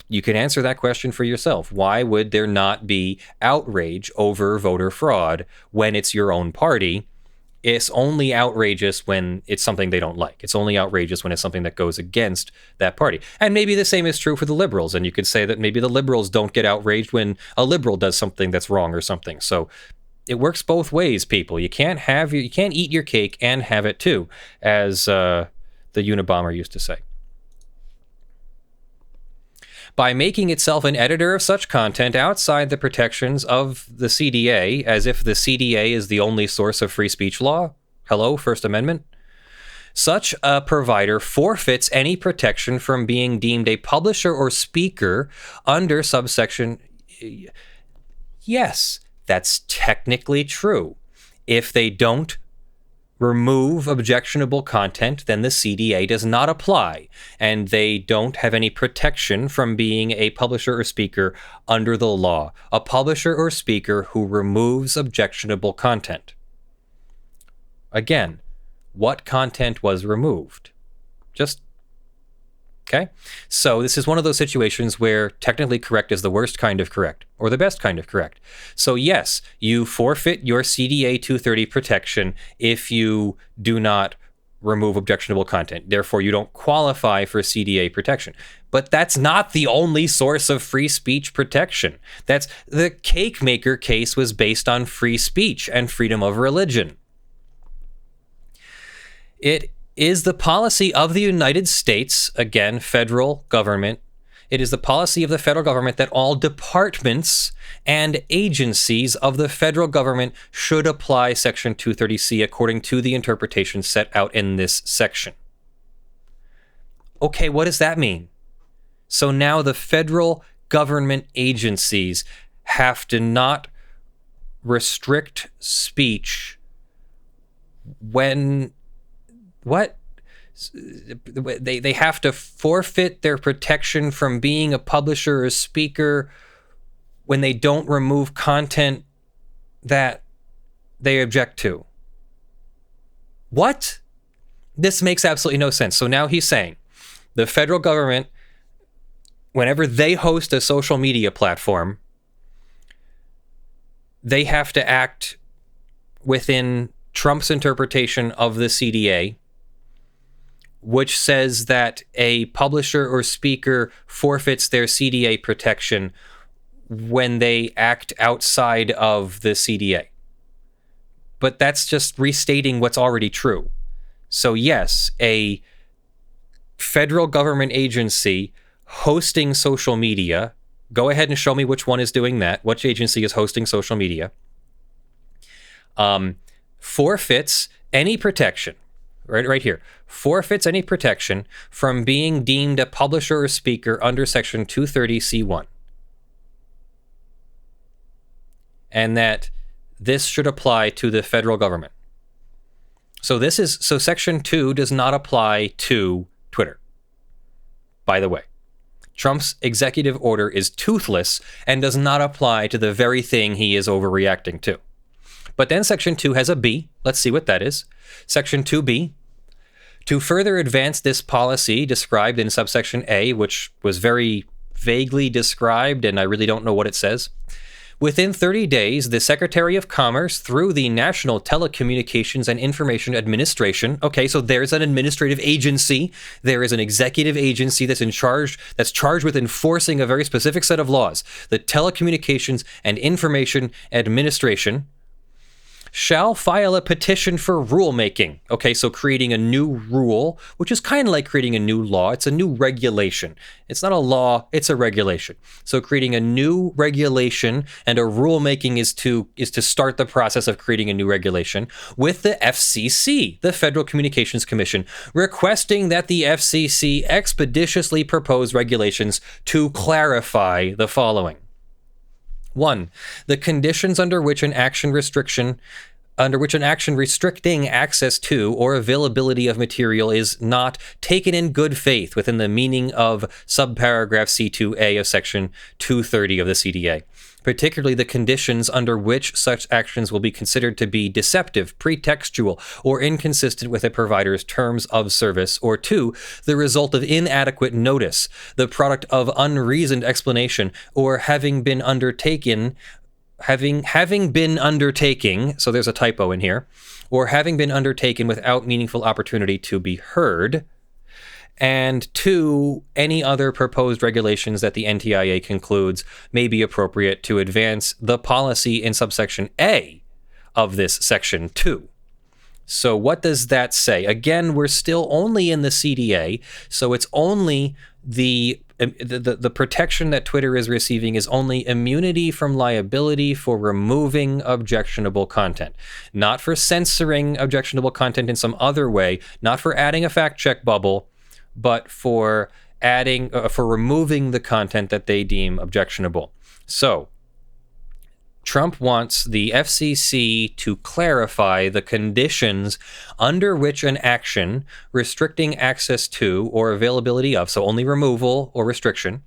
You can answer that question for yourself. Why would there not be outrage over voter fraud when it's your own party? It's only outrageous when it's something they don't like. It's only outrageous when it's something that goes against that party. And maybe the same is true for the liberals. And you could say that maybe the liberals don't get outraged when a liberal does something that's wrong or something. So it works both ways, people. You can't eat your cake and have it too, as the Unabomber used to say. By making itself an editor of such content outside the protections of the CDA, as if the CDA is the only source of free speech law. Hello, First Amendment? Such a provider forfeits any protection from being deemed a publisher or speaker under subsection... Yes, that's technically true. If they don't remove objectionable content, then the CDA does not apply, and they don't have any protection from being a publisher or speaker under the law. A publisher or speaker who removes objectionable content. Again, what content was removed? Okay? So this is one of those situations where technically correct is the worst kind of correct, or the best kind of correct. So yes, you forfeit your CDA 230 protection if you do not remove objectionable content. Therefore, you don't qualify for CDA protection. But that's not the only source of free speech protection. That's the Cake Maker case was based on free speech and freedom of religion. It is the policy of the United States, again, federal government. It is the policy of the federal government that all departments and agencies of the federal government should apply Section 230C according to the interpretation set out in this section. Okay, what does that mean? So now the federal government agencies have to not restrict speech when... What? They have to forfeit their protection from being a publisher or speaker when they don't remove content that they object to. What? This makes absolutely no sense. So now he's saying the federal government, whenever they host a social media platform, they have to act within Trump's interpretation of the CDA, which says that a publisher or speaker forfeits their CDA protection when they act outside of the CDA. But that's just restating what's already true. So yes, a federal government agency hosting social media, go ahead and show me which one is doing that, which agency is hosting social media, forfeits any protection. Right here, forfeits any protection from being deemed a publisher or speaker under Section 230C1. And that this should apply to the federal government. So Section 2 does not apply to Twitter. By the way, Trump's executive order is toothless and does not apply to the very thing he is overreacting to. But then Section 2 has a B. Let's see what that is. Section 2B. To further advance this policy described in subsection A, which was very vaguely described, and I really don't know what it says, within 30 days, the Secretary of Commerce, through the National Telecommunications and Information Administration, okay, so there's an administrative agency, there is an executive agency that's charged with enforcing a very specific set of laws, the Telecommunications and Information Administration, shall file a petition for rulemaking. Okay, so creating a new rule, which is kind of like creating a new law. It's a new regulation. It's not a law, it's a regulation. So creating a new regulation and a rulemaking is to start the process of creating a new regulation with the FCC, the Federal Communications Commission, requesting that the FCC expeditiously propose regulations to clarify the following. 1. The conditions under which an action restricting access to or availability of material is not taken in good faith within the meaning of subparagraph C2A of Section 230 of the CDA, particularly the conditions under which such actions will be considered to be deceptive, pretextual, or inconsistent with a provider's terms of service, or 2, the result of inadequate notice, the product of unreasoned explanation, or having been undertaken having been undertaking, so there's a typo in here, or having been undertaken without meaningful opportunity to be heard. And 2, any other proposed regulations that the NTIA concludes may be appropriate to advance the policy in subsection A of this section 2. So what does that say? Again, we're still only in the CDA, so it's only the protection that Twitter is receiving is only immunity from liability for removing objectionable content, not for censoring objectionable content in some other way, not for adding a fact check bubble, but for removing the content that they deem objectionable. So Trump wants the FCC to clarify the conditions under which an action restricting access to or availability of, so only removal or restriction,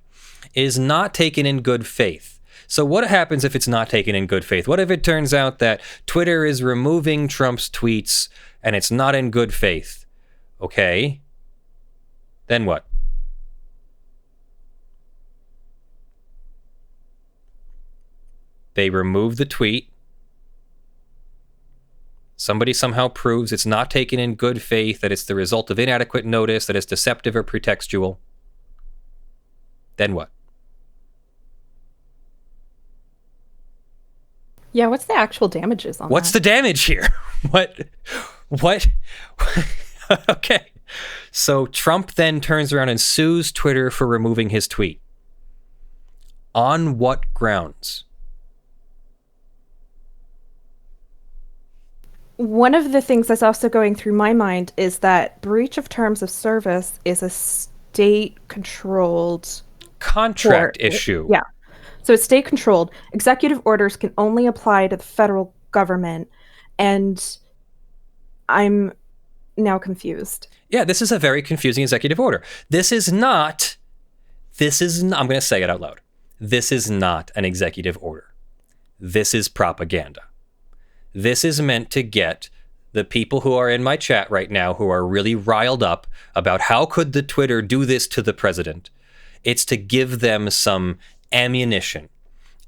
is not taken in good faith. So what happens if it's not taken in good faith? What if it turns out that Twitter is removing Trump's tweets and it's not in good faith? Okay. Then what? They remove the tweet. Somebody somehow proves it's not taken in good faith, that it's the result of inadequate notice, that it's deceptive or pretextual. Then what? Yeah, what's the actual damages on that? What's the damage here? What? Okay. So Trump then turns around and sues Twitter for removing his tweet. On what grounds? One of the things that's also going through my mind is that breach of terms of service is a state-controlled contract issue. Yeah. So it's state-controlled. Executive orders can only apply to the federal government, and I'm now confused. Yeah, this is a very confusing executive order. This is not, I'm going to say it out loud. This is not an executive order. This is propaganda. This is meant to get the people who are in my chat right now who are really riled up about how could the Twitter do this to the president. It's to give them some ammunition.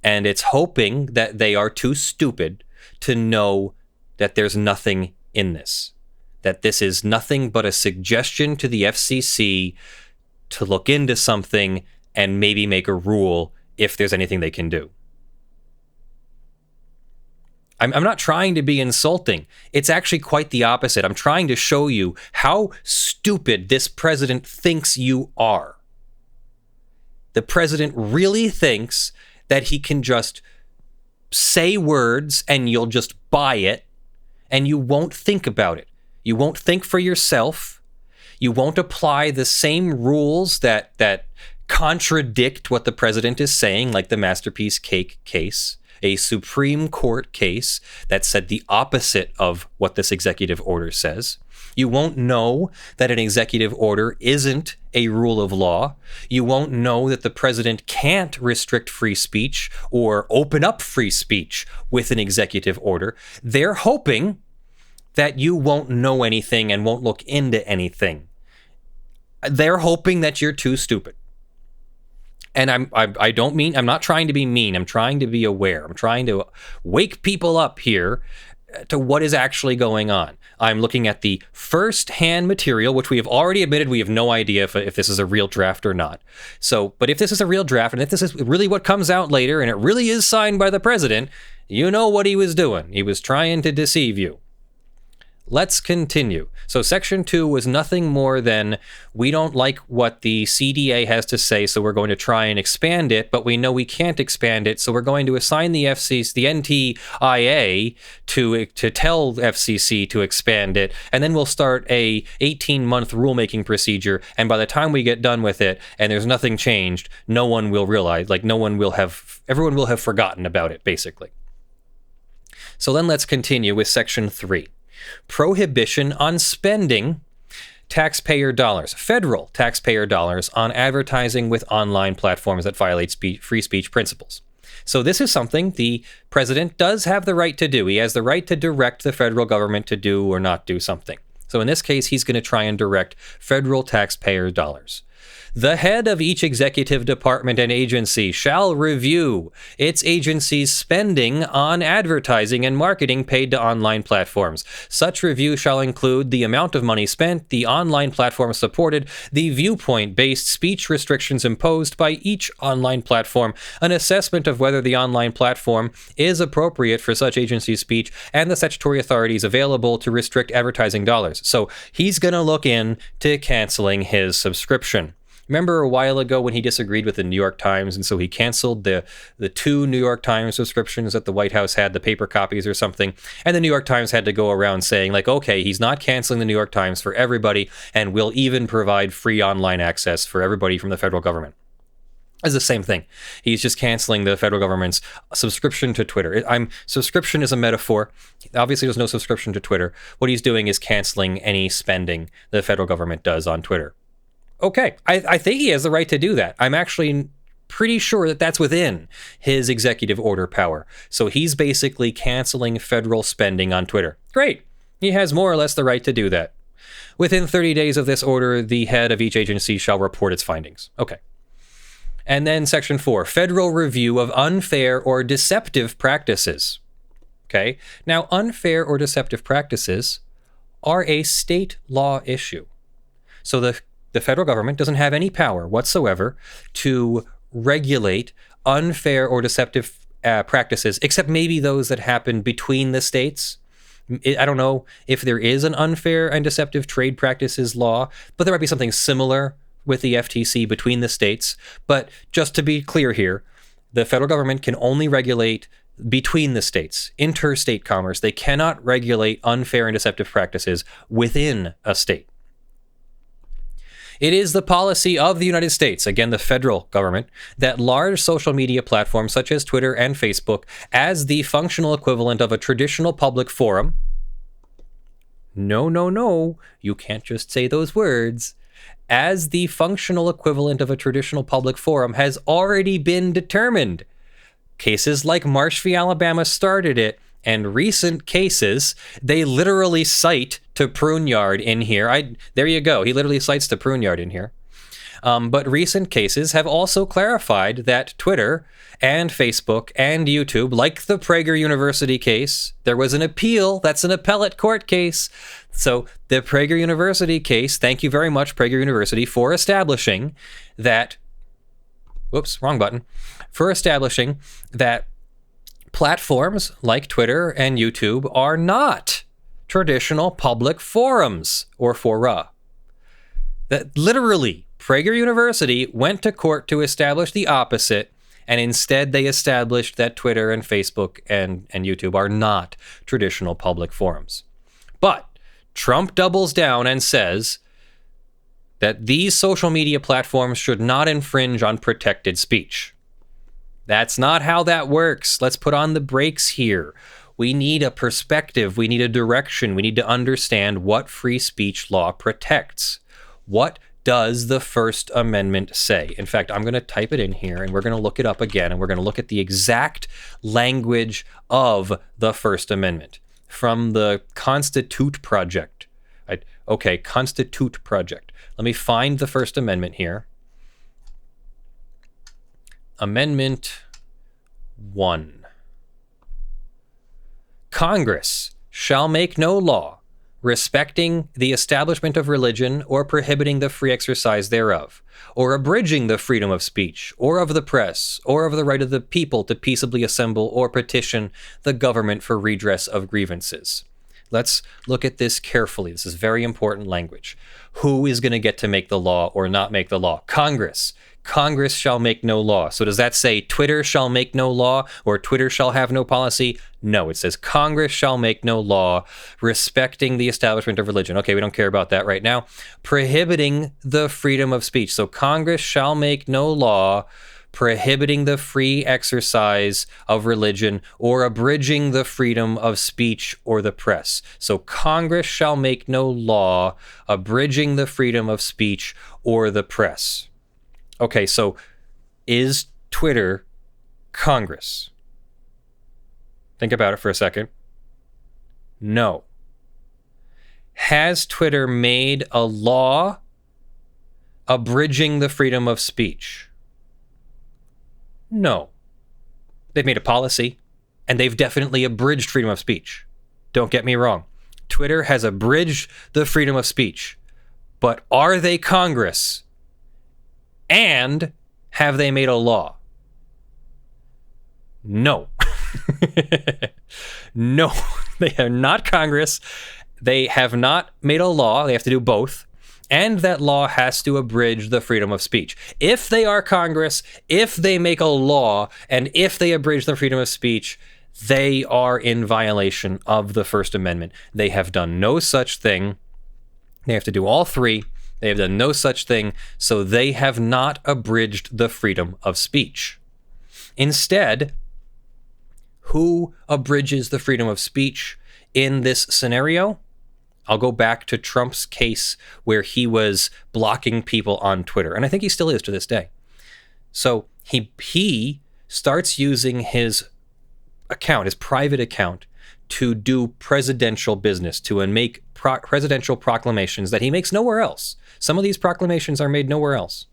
And it's hoping that they are too stupid to know that there's nothing in this. That this is nothing but a suggestion to the FCC to look into something and maybe make a rule if there's anything they can do. I'm not trying to be insulting. It's actually quite the opposite. I'm trying to show you how stupid this president thinks you are. The president really thinks that he can just say words and you'll just buy it and you won't think about it. You won't think for yourself. You won't apply the same rules that contradict what the president is saying, like the Masterpiece Cake case, a Supreme Court case that said the opposite of what this executive order says. You won't know that an executive order isn't a rule of law. You won't know that the president can't restrict free speech or open up free speech with an executive order. They're hoping that you won't know anything and won't look into anything. They're hoping that you're too stupid. And I'm not trying to be mean. I'm trying to be aware. I'm trying to wake people up here to what is actually going on. I'm looking at the first-hand material, which we have already admitted we have no idea if this is a real draft or not. So, but if this is a real draft, and if this is really what comes out later, and it really is signed by the president, you know what he was doing. He was trying to deceive you. Let's continue. So Section 2 was nothing more than, we don't like what the CDA has to say, so we're going to try and expand it, but we know we can't expand it, so we're going to assign the FCC, the NTIA to tell FCC to expand it, and then we'll start a 18-month rulemaking procedure, and by the time we get done with it, and there's nothing changed, no one will realize, everyone will have forgotten about it, basically. So then let's continue with Section 3. Prohibition on spending taxpayer dollars, federal taxpayer dollars, on advertising with online platforms that violate free speech principles. So this is something the president does have the right to do. He has the right to direct the federal government to do or not do something. So in this case, he's going to try and direct federal taxpayer dollars. The head of each executive department and agency shall review its agency's spending on advertising and marketing paid to online platforms. Such review shall include the amount of money spent, the online platform supported, the viewpoint-based speech restrictions imposed by each online platform, an assessment of whether the online platform is appropriate for such agency speech, and the statutory authorities available to restrict advertising dollars. So he's going to look into canceling his subscription. Remember a while ago when he disagreed with the New York Times, and so he canceled the 2 New York Times subscriptions that the White House had, the paper copies or something, and the New York Times had to go around saying, like, okay, he's not canceling the New York Times for everybody, and will even provide free online access for everybody from the federal government. It's the same thing. He's just canceling the federal government's subscription to Twitter. Subscription is a metaphor. Obviously, there's no subscription to Twitter. What he's doing is canceling any spending the federal government does on Twitter. Okay, I think he has the right to do that. I'm actually pretty sure that that's within his executive order power. So he's basically canceling federal spending on Twitter. Great. He has more or less the right to do that. Within 30 days of this order, the head of each agency shall report its findings. Okay. And then Section 4, federal review of unfair or deceptive practices. Okay. Now, unfair or deceptive practices are a state law issue. So the federal government doesn't have any power whatsoever to regulate unfair or deceptive practices, except maybe those that happen between the states. I don't know if there is an unfair and deceptive trade practices law, but there might be something similar with the FTC between the states. But just to be clear here, the federal government can only regulate between the states, interstate commerce. They cannot regulate unfair and deceptive practices within a state. It is the policy of the United States, again, the federal government, that large social media platforms such as Twitter and Facebook, as the functional equivalent of a traditional public forum. No, you can't just say those words. As the functional equivalent of a traditional public forum has already been determined. Cases like Marsh v. Alabama started it, and recent cases, they literally cite to Pruneyard in here. There you go. He literally cites to Pruneyard in here. But recent cases have also clarified that Twitter and Facebook and YouTube, like the Prager University case, there was an appeal. That's an appellate court case. So the Prager University case, thank you very much, Prager University, for establishing that, for establishing that platforms like Twitter and YouTube are not traditional public forums or fora. That literally, Prager University went to court to establish the opposite, and instead they established that Twitter and Facebook and YouTube are not traditional public forums. But Trump doubles down and says that these social media platforms should not infringe on protected speech. That's not how that works. Let's put on the brakes here. We need a perspective. We need a direction. We need to understand what free speech law protects. What does the First Amendment say? In fact, I'm going to type it in here, and we're going to look it up again, and we're going to look at the exact language of the First Amendment from the Constitute Project. Constitute Project. Let me find the First Amendment here. Amendment 1. Congress shall make no law respecting the establishment of religion or prohibiting the free exercise thereof, or abridging the freedom of speech, or of the press, or of the right of the people to peaceably assemble or petition the government for redress of grievances. Let's look at this carefully. This is very important language. Who is going to get to make the law or not make the law? Congress. Congress shall make no law. So does that say Twitter shall make no law or Twitter shall have no policy? No, it says Congress shall make no law respecting the establishment of religion. Okay, we don't care about that right now. Prohibiting the freedom of speech. So Congress shall make no law prohibiting the free exercise of religion or abridging the freedom of speech or the press. So Congress shall make no law abridging the freedom of speech or the press. Okay, so is Twitter Congress? Think about it for a second. No. Has Twitter made a law abridging the freedom of speech? No. They've made a policy, and they've definitely abridged freedom of speech. Don't get me wrong. Twitter has abridged the freedom of speech. But are they Congress? And have they made a law? No. No, they are not Congress. They have not made a law. They have to do both. And that law has to abridge the freedom of speech. If they are Congress, if they make a law, and if they abridge the freedom of speech, they are in violation of the First Amendment. They have done no such thing. They have to do all three. They have done no such thing, so they have not abridged the freedom of speech. Instead, who abridges the freedom of speech in this scenario? I'll go back to Trump's case where he was blocking people on Twitter, and I think he still is to this day. So he starts using his account, his private account, to do presidential business, to make presidential proclamations that he makes nowhere else. Some of these proclamations are made nowhere else.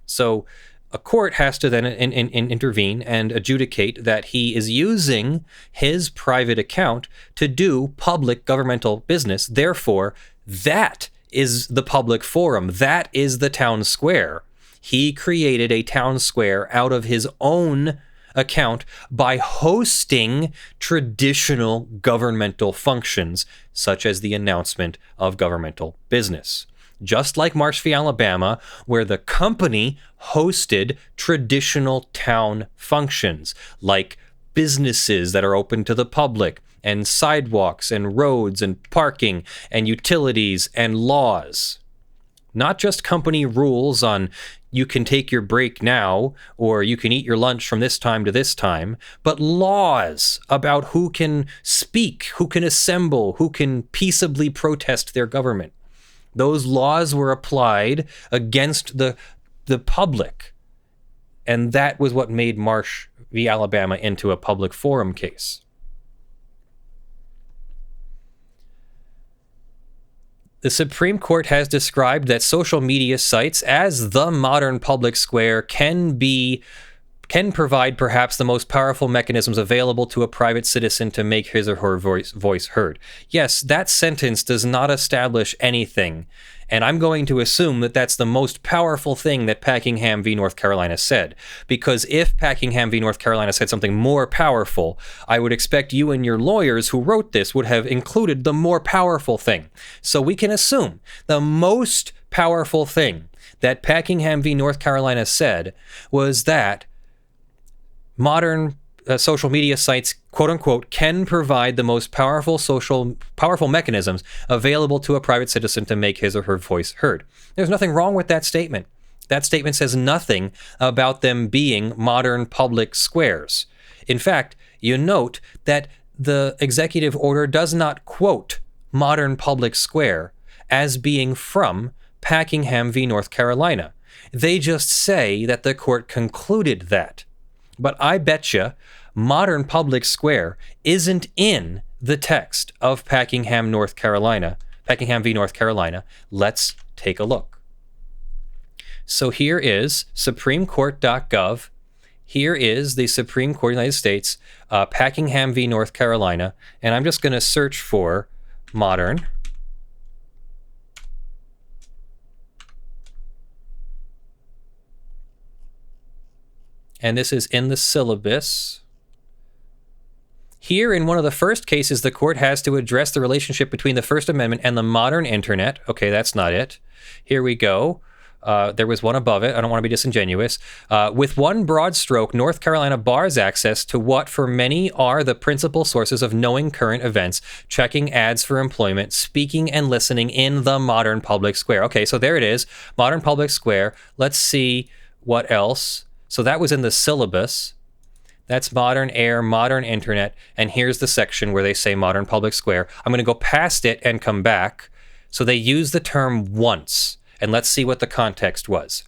So a court has to then intervene and adjudicate that he is using his private account to do public governmental business. Therefore, that is the public forum. That is the town square. He created a town square out of his own account by hosting traditional governmental functions, such as the announcement of governmental business. Just like Marsh v. Alabama, where the company hosted traditional town functions, like businesses that are open to the public, and sidewalks, and roads, and parking, and utilities, and laws. Not just company rules on you can take your break now, or you can eat your lunch from this time to this time, but laws about who can speak, who can assemble, who can peaceably protest their government. Those laws were applied against the public. And that was what made Marsh v. Alabama into a public forum case. The Supreme Court has described that social media sites as the modern public square can provide perhaps the most powerful mechanisms available to a private citizen to make his or her voice heard. Yes, that sentence does not establish anything, and I'm going to assume that that's the most powerful thing that Packingham v. North Carolina said, because if Packingham v. North Carolina said something more powerful, I would expect you and your lawyers who wrote this would have included the more powerful thing. So we can assume the most powerful thing that Packingham v. North Carolina said was that modern social media sites, quote unquote, can provide the most powerful mechanisms available to a private citizen to make his or her voice heard. There's nothing wrong with that statement. That statement says nothing about them being modern public squares. In fact, you note that the executive order does not quote modern public square as being from Packingham v. North Carolina. They just say that the court concluded that. But I betcha modern public square isn't in the text of Packingham v. North Carolina. Let's take a look. So here is supremecourt.gov. Here is the Supreme Court of the United States, Packingham v. North Carolina. And I'm just going to search for modern. And this is in the syllabus. Here, in one of the first cases, the court has to address the relationship between the First Amendment and the modern internet. Okay, that's not it. Here we go. There was one above it. I don't want to be disingenuous. With one broad stroke, North Carolina bars access to what for many are the principal sources of knowing current events, checking ads for employment, speaking and listening in the modern public square. Okay, so there it is. Modern public square. Let's see what else. So that was in the syllabus. That's modern air, modern internet, and here's the section where they say modern public square. I'm going to go past it and come back. So they use the term once, and let's see what the context was.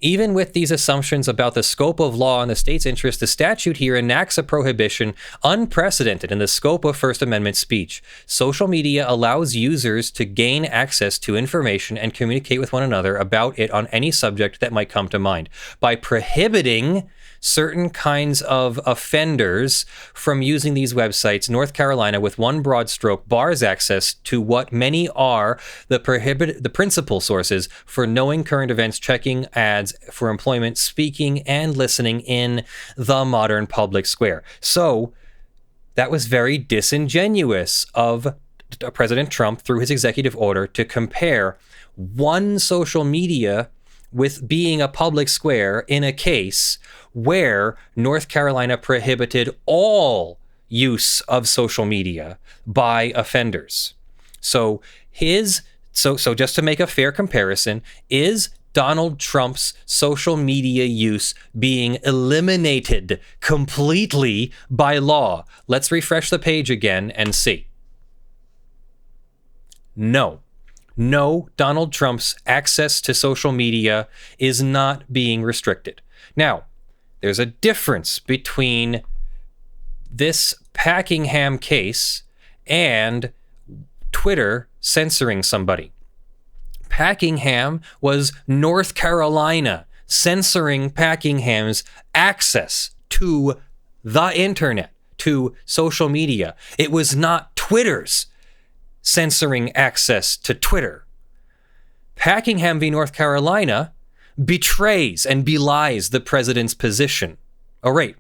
Even with these assumptions about the scope of law and the state's interest, the statute here enacts a prohibition unprecedented in the scope of First Amendment speech. Social media allows users to gain access to information and communicate with one another about it on any subject that might come to mind. By prohibiting certain kinds of offenders from using these websites, North Carolina, with one broad stroke, bars access to what many are the principal sources for knowing current events, checking ads for employment, speaking, and listening in the modern public square. So that was very disingenuous of President Trump through his executive order to compare one social media with being a public square in a case where North Carolina prohibited all use of social media by offenders. So just to make a fair comparison, is Donald Trump's social media use being eliminated completely by law? Let's refresh the page again and see. No, Donald Trump's access to social media is not being restricted. Now, there's a difference between this Packingham case and Twitter censoring somebody. Packingham was North Carolina censoring Packingham's access to the internet, to social media. It was not Twitter's censoring access to Twitter. Packingham v. North Carolina betrays and belies the president's position. Oh, right.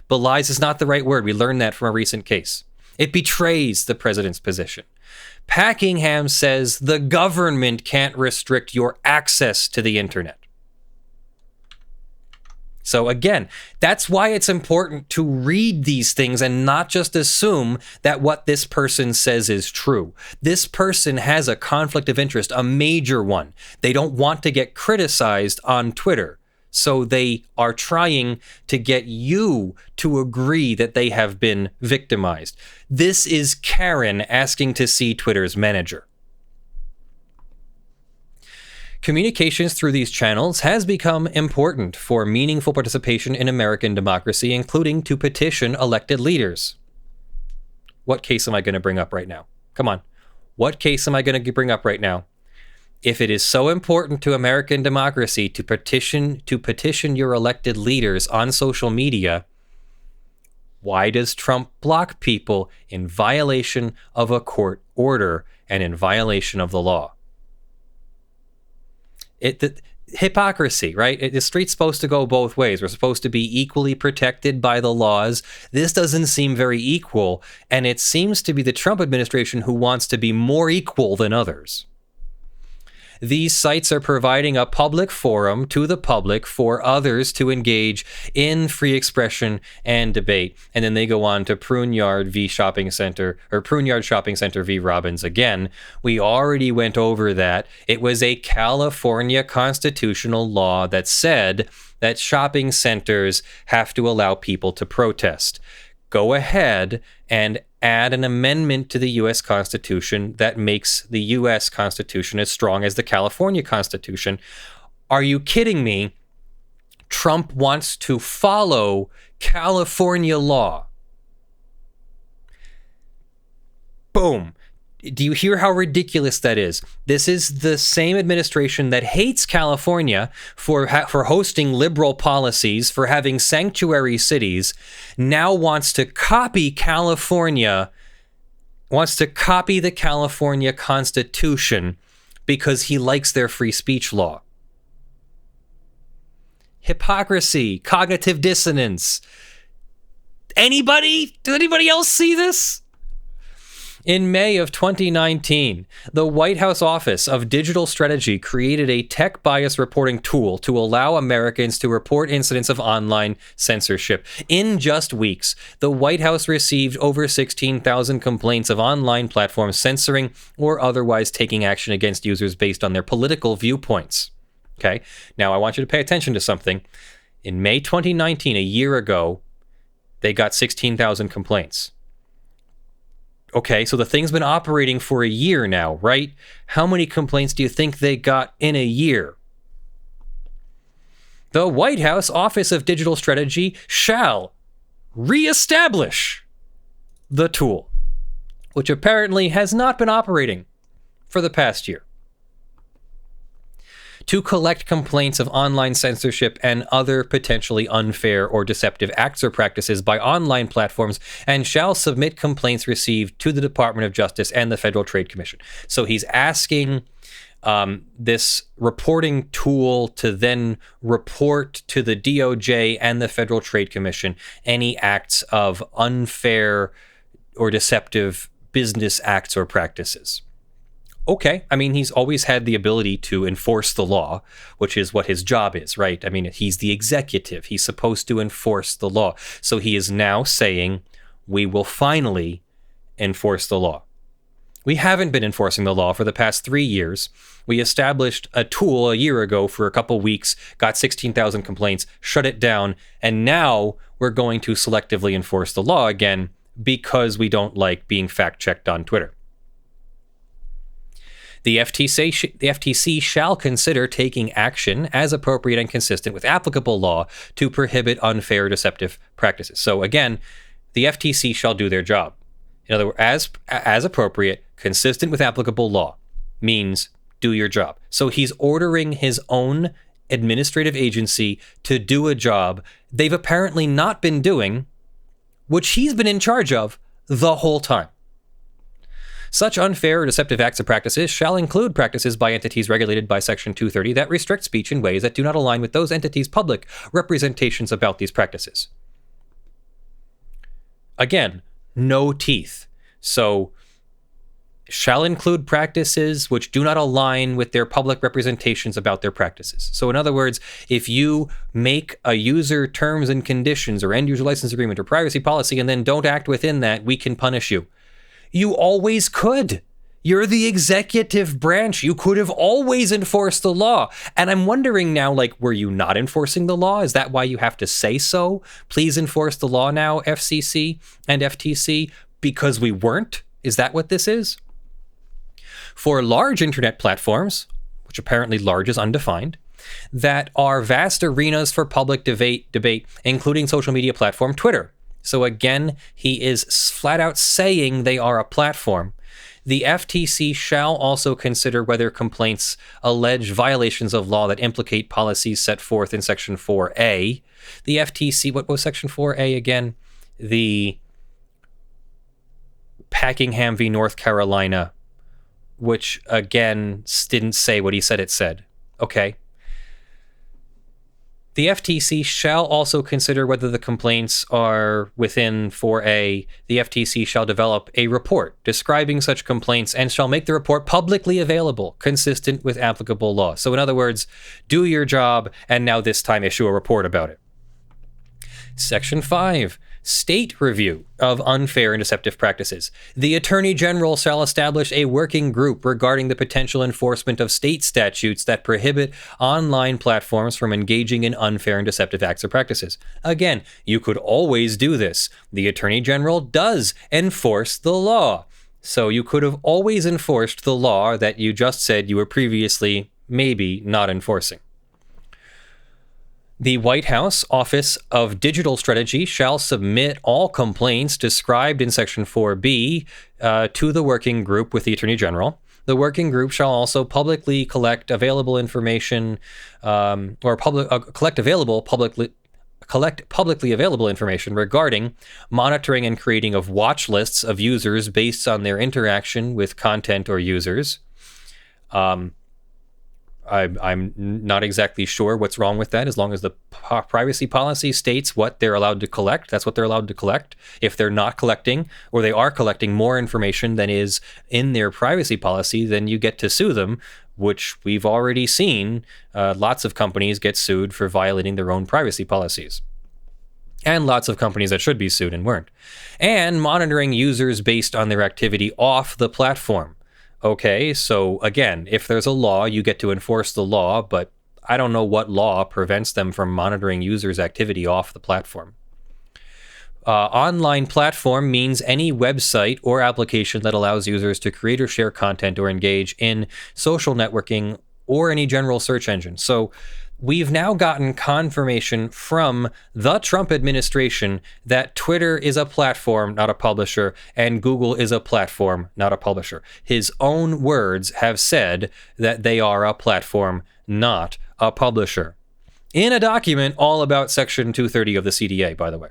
Belies is not the right word. We learned that from a recent case. It betrays the president's position. Packingham says the government can't restrict your access to the internet. So again, that's why it's important to read these things and not just assume that what this person says is true. This person has a conflict of interest, a major one. They don't want to get criticized on Twitter. So they are trying to get you to agree that they have been victimized. This is Karen asking to see Twitter's manager. Communications through these channels has become important for meaningful participation in American democracy, including to petition elected leaders. What case am I going to bring up right now? Come on. What case am I going to bring up right now? If it is so important to American democracy to petition your elected leaders on social media, why does Trump block people in violation of a court order and in violation of the law? Hypocrisy, right? The street's supposed to go both ways. We're supposed to be equally protected by the laws. This doesn't seem very equal, and it seems to be the Trump administration who wants to be more equal than others. These sites are providing a public forum to the public for others to engage in free expression and debate. And then they go on to Pruneyard v. Shopping Center, or Pruneyard Shopping Center v. Robbins again. We already went over that. It was a California constitutional law that said that shopping centers have to allow people to protest. Go ahead and add an amendment to the U.S. Constitution that makes the U.S. Constitution as strong as the California Constitution. Are you kidding me? Trump wants to follow California law. Boom. Do you hear how ridiculous that is? This is the same administration that hates California for hosting liberal policies, for having sanctuary cities, now wants to copy California, wants to copy the California Constitution because he likes their free speech law. Hypocrisy, cognitive dissonance. Anybody? Did anybody else see this? In May of 2019, the White House Office of Digital Strategy created a tech bias reporting tool to allow Americans to report incidents of online censorship. In just weeks, the White House received over 16,000 complaints of online platforms censoring or otherwise taking action against users based on their political viewpoints. Okay, now I want you to pay attention to something. In May 2019, a year ago, they got 16,000 complaints. Okay, so the thing's been operating for a year now, right? How many complaints do you think they got in a year? The White House Office of Digital Strategy shall reestablish the tool, which apparently has not been operating for the past year, to collect complaints of online censorship and other potentially unfair or deceptive acts or practices by online platforms, and shall submit complaints received to the Department of Justice and the Federal Trade Commission. So he's asking this reporting tool to then report to the DOJ and the Federal Trade Commission any acts of unfair or deceptive business acts or practices. Okay, I mean, he's always had the ability to enforce the law, which is what his job is, right? I mean, he's the executive. He's supposed to enforce the law. So he is now saying, we will finally enforce the law. We haven't been enforcing the law for the past 3 years. We established a tool a year ago for a couple weeks, got 16,000 complaints, shut it down, and now we're going to selectively enforce the law again because we don't like being fact-checked on Twitter. The FTC shall consider taking action as appropriate and consistent with applicable law to prohibit unfair or deceptive practices. So again, the FTC shall do their job. In other words, as appropriate, consistent with applicable law means do your job. So he's ordering his own administrative agency to do a job they've apparently not been doing, which he's been in charge of the whole time. Such unfair or deceptive acts or practices shall include practices by entities regulated by Section 230 that restrict speech in ways that do not align with those entities' public representations about these practices. Again, no teeth. So, shall include practices which do not align with their public representations about their practices. So in other words, if you make a user terms and conditions or end user license agreement or privacy policy and then don't act within that, we can punish you. You always could. You're the executive branch. You could have always enforced the law. And I'm wondering now, like, were you not enforcing the law? Is that why you have to say so? Please enforce the law now, FCC and FTC, because we weren't? Is that what this is? For large internet platforms, which apparently large is undefined, that are vast arenas for public debate, including social media platform Twitter. So again, he is flat out saying they are a platform. The FTC shall also consider whether complaints allege violations of law that implicate policies set forth in Section 4A. The FTC, what was Section 4A again? The Packingham v. North Carolina, which again didn't say what he said it said. Okay. The FTC shall also consider whether the complaints are within 4A. The FTC shall develop a report describing such complaints and shall make the report publicly available, consistent with applicable law. So in other words, do your job and now this time issue a report about it. Section 5. State review of unfair and deceptive practices. The Attorney General shall establish a working group regarding the potential enforcement of state statutes that prohibit online platforms from engaging in unfair and deceptive acts or practices. Again, you could always do this. The Attorney General does enforce the law. So you could have always enforced the law that you just said you were previously maybe not enforcing. The White House Office of Digital Strategy shall submit all complaints described in Section 4B to the working group with the Attorney General. The working group shall also publicly collect available information collect publicly available information regarding monitoring and creating of watch lists of users based on their interaction with content or users. I'm not exactly sure what's wrong with that. As long as the privacy policy states what they're allowed to collect, that's what they're allowed to collect. If they're not collecting, or they are collecting more information than is in their privacy policy, then you get to sue them, which we've already seen. Lots of companies get sued for violating their own privacy policies. And lots of companies that should be sued and weren't. And monitoring users based on their activity off the platform. Okay, so again, if there's a law, you get to enforce the law, but I don't know what law prevents them from monitoring users' activity off the platform. Online platform means any website or application that allows users to create or share content or engage in social networking or any general search engine. So we've now gotten confirmation from the Trump administration that Twitter is a platform, not a publisher, and Google is a platform, not a publisher. His own words have said that they are a platform, not a publisher. In a document all about Section 230 of the CDA, by the way.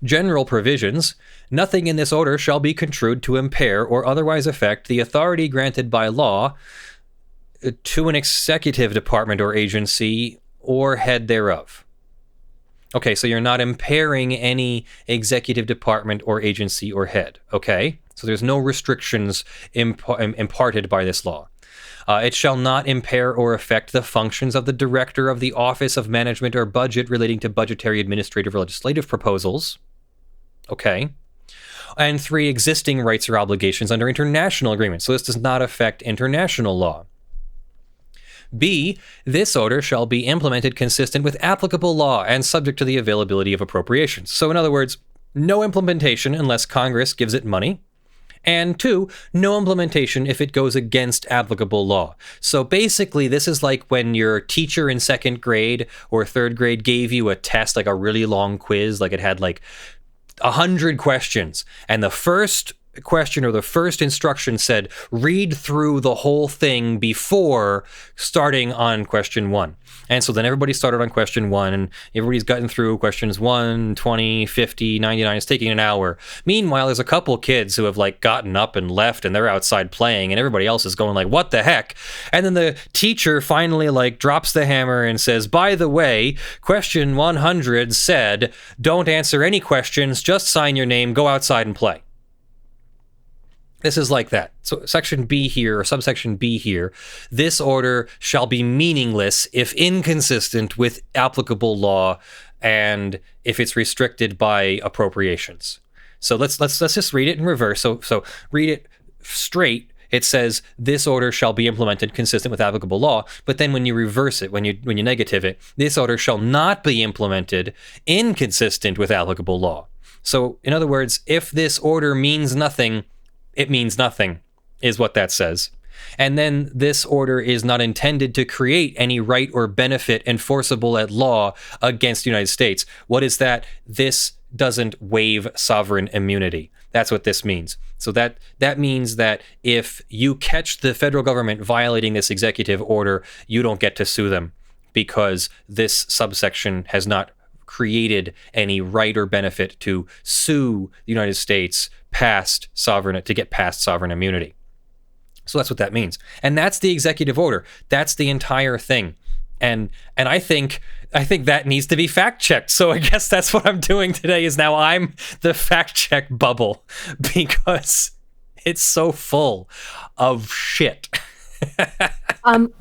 General provisions. Nothing in this order shall be construed to impair or otherwise affect the authority granted by law to an executive department or agency or head thereof. Okay, so you're not impairing any executive department or agency or head, okay? So there's no restrictions imparted by this law. It shall not impair or affect the functions of the director of the Office of Management or Budget relating to budgetary, administrative, or legislative proposals. Okay. And 3, existing rights or obligations under international agreements. So this does not affect international law. B, this order shall be implemented consistent with applicable law and subject to the availability of appropriations. So in other words, no implementation unless Congress gives it money. And 2, no implementation if it goes against applicable law. So basically, this is like when your teacher in 2nd grade or 3rd grade gave you a test, like a really long quiz, like it had like 100 questions. And the first question or the first instruction said, read through the whole thing before starting on question 1. And so then everybody started on question 1, and everybody's gotten through questions 1, 20, 50, 99. It's taking an hour. Meanwhile, there's a couple kids who have like gotten up and left, and they're outside playing, and everybody else is going like, what the heck? And then the teacher finally like drops the hammer and says, by the way, question 100 said, don't answer any questions, just sign your name, go outside and play. This is like that. So section B here, or subsection B here, this order shall be meaningless if inconsistent with applicable law and if it's restricted by appropriations. So let's just read it in reverse. So read it straight. It says this order shall be implemented consistent with applicable law, but then when you reverse it, when you negative it, this order shall not be implemented inconsistent with applicable law. So in other words, if this order means nothing, it means nothing, is what that says. And then this order is not intended to create any right or benefit enforceable at law against the United States. What is that? This doesn't waive sovereign immunity. That's what this means. So that means that if you catch the federal government violating this executive order, you don't get to sue them because this subsection has not created any right or benefit to sue the United States to get past sovereign immunity. So that's what that means. And that's the executive order. That's the entire thing. And I think that needs to be fact checked. So I guess that's what I'm doing today is now I'm the fact check bubble because it's so full of shit.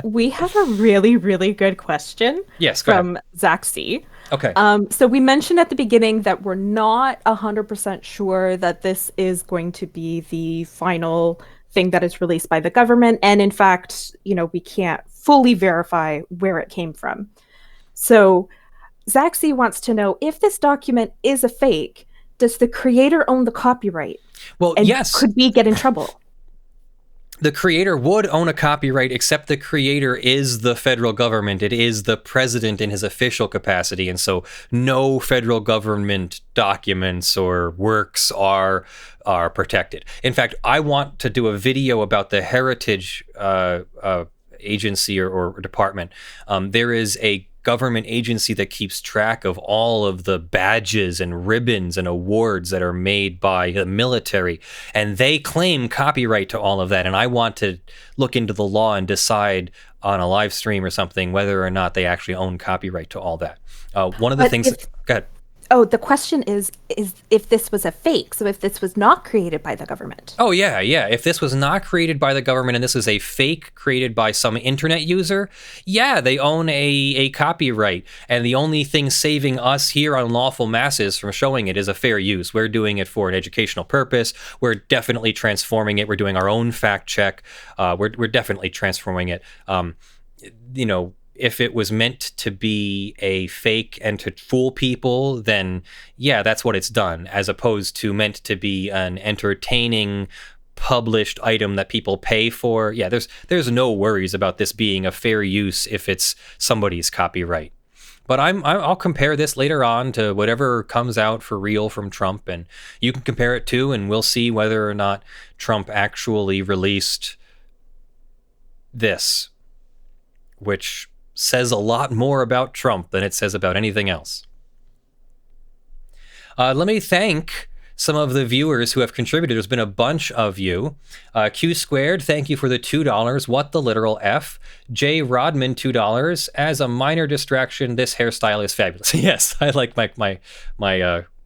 We have a really, really good question from Zach C. Okay. So we mentioned at the beginning that we're not 100% sure that this is going to be the final thing that is released by the government. And in fact, we can't fully verify where it came from. So Zach C wants to know if this document is a fake, does the creator own the copyright? Well, and yes. Could we get in trouble? The creator would own a copyright, except the creator is the federal government. It is the president in his official capacity. And so no federal government documents or works are protected. In fact, I want to do a video about the heritage agency or department. There is a government agency that keeps track of all of the badges and ribbons and awards that are made by the military, and they claim copyright to all of that. And I want to look into the law and decide on a live stream or something whether or not they actually own copyright to all that. One of the things. Go ahead. Oh, the question is if this was a fake, so if this was not created by the government. Oh, yeah. If this was not created by the government and this is a fake created by some internet user, yeah, they own a copyright. And the only thing saving us here on Lawful Masses from showing it is a fair use. We're doing it for an educational purpose. We're definitely transforming it. We're doing our own fact check. We're definitely transforming it. If it was meant to be a fake and to fool people, then yeah, that's what it's done, as opposed to meant to be an entertaining published item that people pay for, yeah, there's no worries about this being a fair use if it's somebody's copyright. But I'll compare this later on to whatever comes out for real from Trump, and you can compare it too, and we'll see whether or not Trump actually released this, which says a lot more about Trump than it says about anything else. Let me thank some of the viewers who have contributed. There's been a bunch of you. Q Squared, thank you for the $2. What the literal F? J Rodman, $2. As a minor distraction, this hairstyle is fabulous. Yes, I like my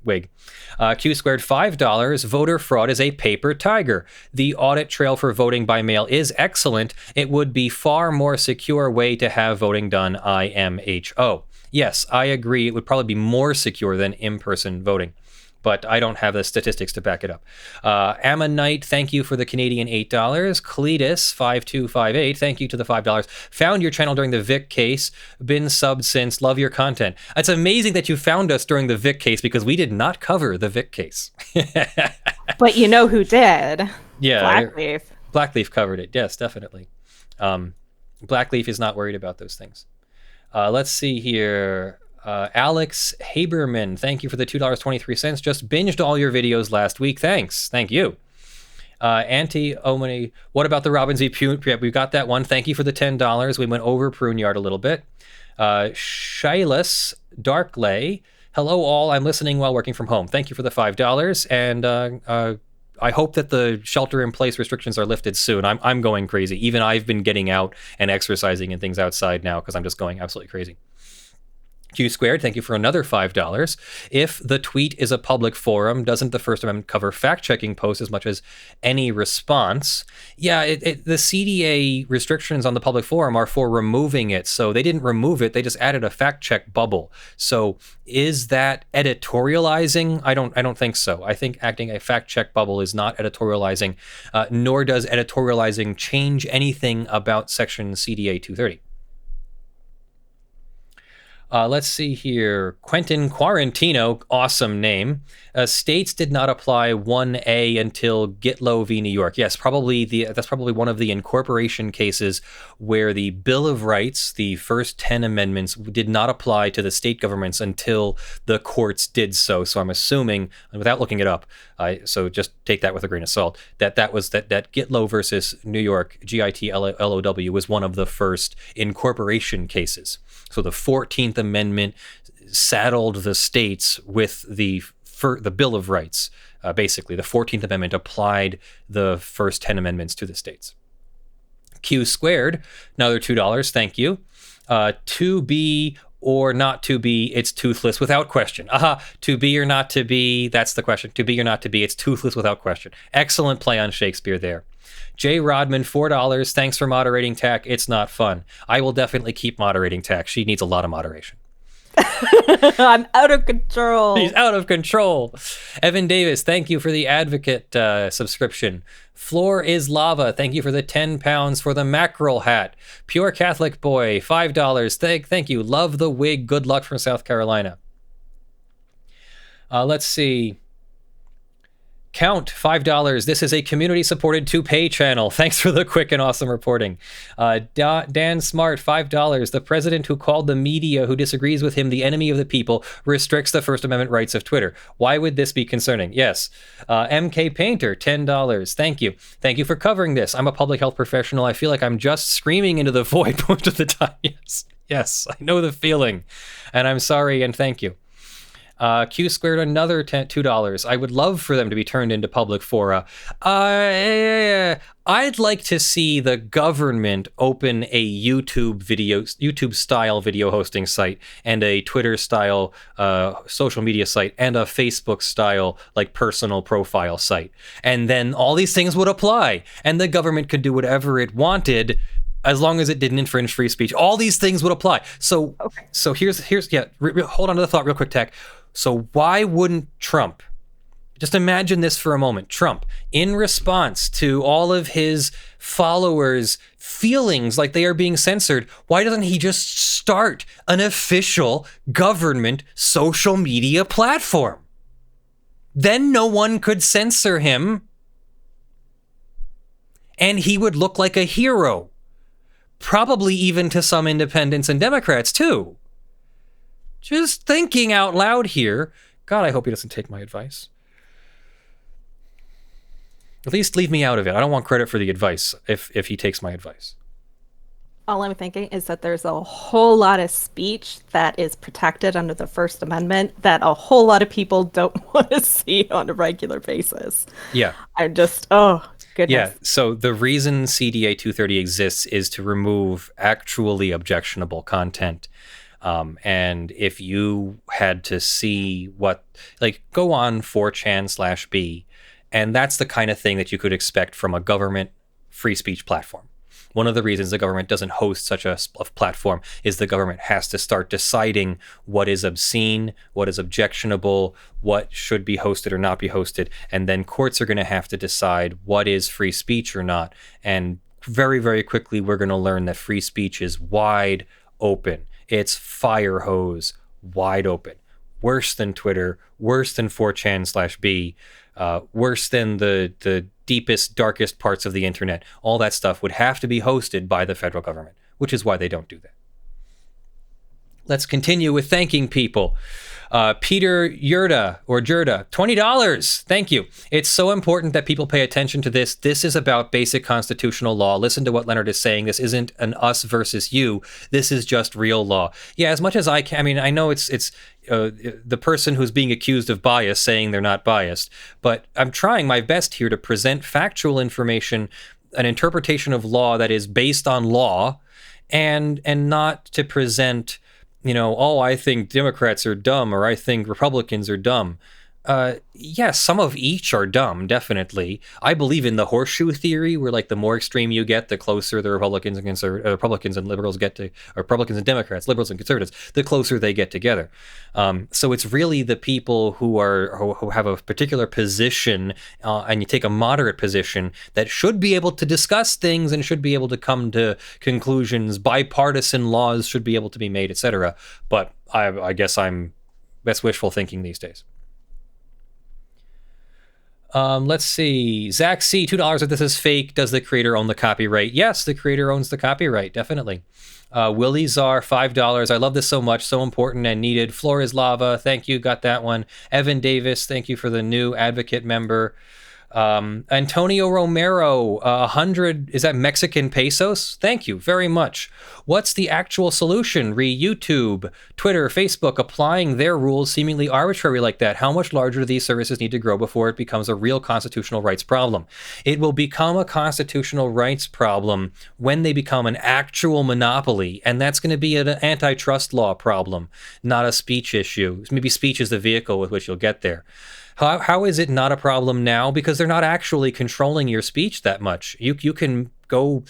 wig. Q Squared, $5. Voter fraud is a paper tiger. The audit trail for voting by mail is excellent. It would be far more secure way to have voting done IMHO. Yes, I agree. It would probably be more secure than in-person voting, but I don't have the statistics to back it up. Ammonite, thank you for the Canadian $8. Cletus, 5258, thank you to the $5. Found your channel during the Vic case. Been subbed since. Love your content. It's amazing that you found us during the Vic case because we did not cover the Vic case. But you know who did? Yeah. Blackleaf. Blackleaf covered it. Yes, definitely. Blackleaf is not worried about those things. Let's see here. Alex Haberman, thank you for the $2.23. Just binged all your videos last week. Thanks. Thank you. Omni, what about the Robbins v. Prune? Yeah, we got that one. Thank you for the $10. We went over Prune Yard a little bit. Shielus Darklay, hello all. I'm listening while working from home. Thank you for the $5. And I hope that the shelter-in-place restrictions are lifted soon. I'm going crazy. Even I've been getting out and exercising and things outside now because I'm just going absolutely crazy. Q Squared, thank you for another $5. If the tweet is a public forum, doesn't the First Amendment cover fact-checking posts as much as any response? Yeah, the CDA restrictions on the public forum are for removing it, so they didn't remove it, they just added a fact-check bubble. So is that editorializing? I don't think so. I think acting a fact-check bubble is not editorializing, nor does editorializing change anything about Section CDA 230. Let's see here. Quentin Quarantino, awesome name. States did not apply 1A until Gitlow v. New York. Yes, that's probably one of the incorporation cases where the Bill of Rights, the first 10 amendments, did not apply to the state governments until the courts did so. So I'm assuming, without looking it up, so just take that with a grain of salt, that Gitlow versus New York, GITLOW, was one of the first incorporation cases. So the 14th Amendment saddled the states with the Bill of Rights. Basically, the 14th Amendment applied the first 10 amendments to the states. Q Squared, another $2, thank you. To be or not to be, it's toothless without question. Aha, to be or not to be, that's the question. To be or not to be, it's toothless without question. Excellent play on Shakespeare there. J. Rodman, $4. Thanks for moderating Tack. It's not fun. I will definitely keep moderating Tack. She needs a lot of moderation. I'm out of control. He's out of control. Evan Davis, thank you for the Advocate subscription. Floor is Lava, thank you for the £10 for the mackerel hat. Pure Catholic Boy, $5. Thank you. Love the wig. Good luck from South Carolina. Let's see. Count, $5. This is a community-supported to-pay channel. Thanks for the quick and awesome reporting. Dan Smart, $5. The president who called the media who disagrees with him the enemy of the people restricts the First Amendment rights of Twitter. Why would this be concerning? Yes. MK Painter, $10. Thank you. Thank you for covering this. I'm a public health professional. I feel like I'm just screaming into the void most of the time. Yes, I know the feeling. And I'm sorry and thank you. Q Squared, another $2. I would love for them to be turned into public fora. I'd like to see the government open a YouTube style video hosting site and a Twitter style social media site and a Facebook style like personal profile site. And then all these things would apply and the government could do whatever it wanted as long as it didn't infringe free speech. All these things would apply. So here's hold on to the thought real quick, Tech. So why wouldn't Trump, just imagine this for a moment, Trump, in response to all of his followers' feelings like they are being censored, why doesn't he just start an official government social media platform? Then no one could censor him. and he would look like a hero. Probably even to some independents and Democrats, too. Just thinking out loud here. God, I hope he doesn't take my advice. At least leave me out of it. I don't want credit for the advice if he takes my advice. All I'm thinking is that there's a whole lot of speech that is protected under the First Amendment that a whole lot of people don't want to see on a regular basis. Yeah. I just, oh, goodness. Yeah, so the reason CDA 230 exists is to remove actually objectionable content. And if you had to see what, like, go on 4chan/B, and that's the kind of thing that you could expect from a government free speech platform. One of the reasons the government doesn't host such a platform is the government has to start deciding what is obscene, what is objectionable, what should be hosted or not be hosted, and then courts are going to have to decide what is free speech or not. And very, very quickly, we're going to learn that free speech is wide open. It's fire hose, wide open. Worse than Twitter, worse than 4chan/B, worse than the deepest, darkest parts of the internet. All that stuff would have to be hosted by the federal government, which is why they don't do that. Let's continue with thanking people. Peter Yurda, $20. Thank you. It's so important that people pay attention to this. This is about basic constitutional law. Listen to what Leonard is saying. This isn't an us versus you. This is just real law. Yeah, as much as I can. I mean, I know it's the person who's being accused of bias saying they're not biased, but I'm trying my best here to present factual information, an interpretation of law that is based on law, and not to present, I think Democrats are dumb or I think Republicans are dumb. Yes, some of each are dumb, definitely. I believe in the horseshoe theory, where like the more extreme you get, the closer the Republicans and liberals get to, or Republicans and Democrats, liberals and conservatives, the closer they get together. So it's really the people who have a particular position, and you take a moderate position that should be able to discuss things and should be able to come to conclusions. Bipartisan laws should be able to be made, etc. But I guess that's wishful thinking these days. Let's see. Zach C, $2. If this is fake, does the creator own the copyright? Yes, the creator owns the copyright, definitely. Willie Czar, $5. I love this so much, so important and needed. Floor is lava, thank you, got that one. Evan Davis, thank you for the new advocate member. Antonio Romero, 100, is that Mexican pesos? Thank you very much. What's the actual solution? YouTube, Twitter, Facebook applying their rules seemingly arbitrary like that. How much larger do these services need to grow before it becomes a real constitutional rights problem? It will become a constitutional rights problem when they become an actual monopoly, and that's going to be an antitrust law problem, not a speech issue. Maybe speech is the vehicle with which you'll get there. How is it not a problem now? Because they're not actually controlling your speech that much. You can go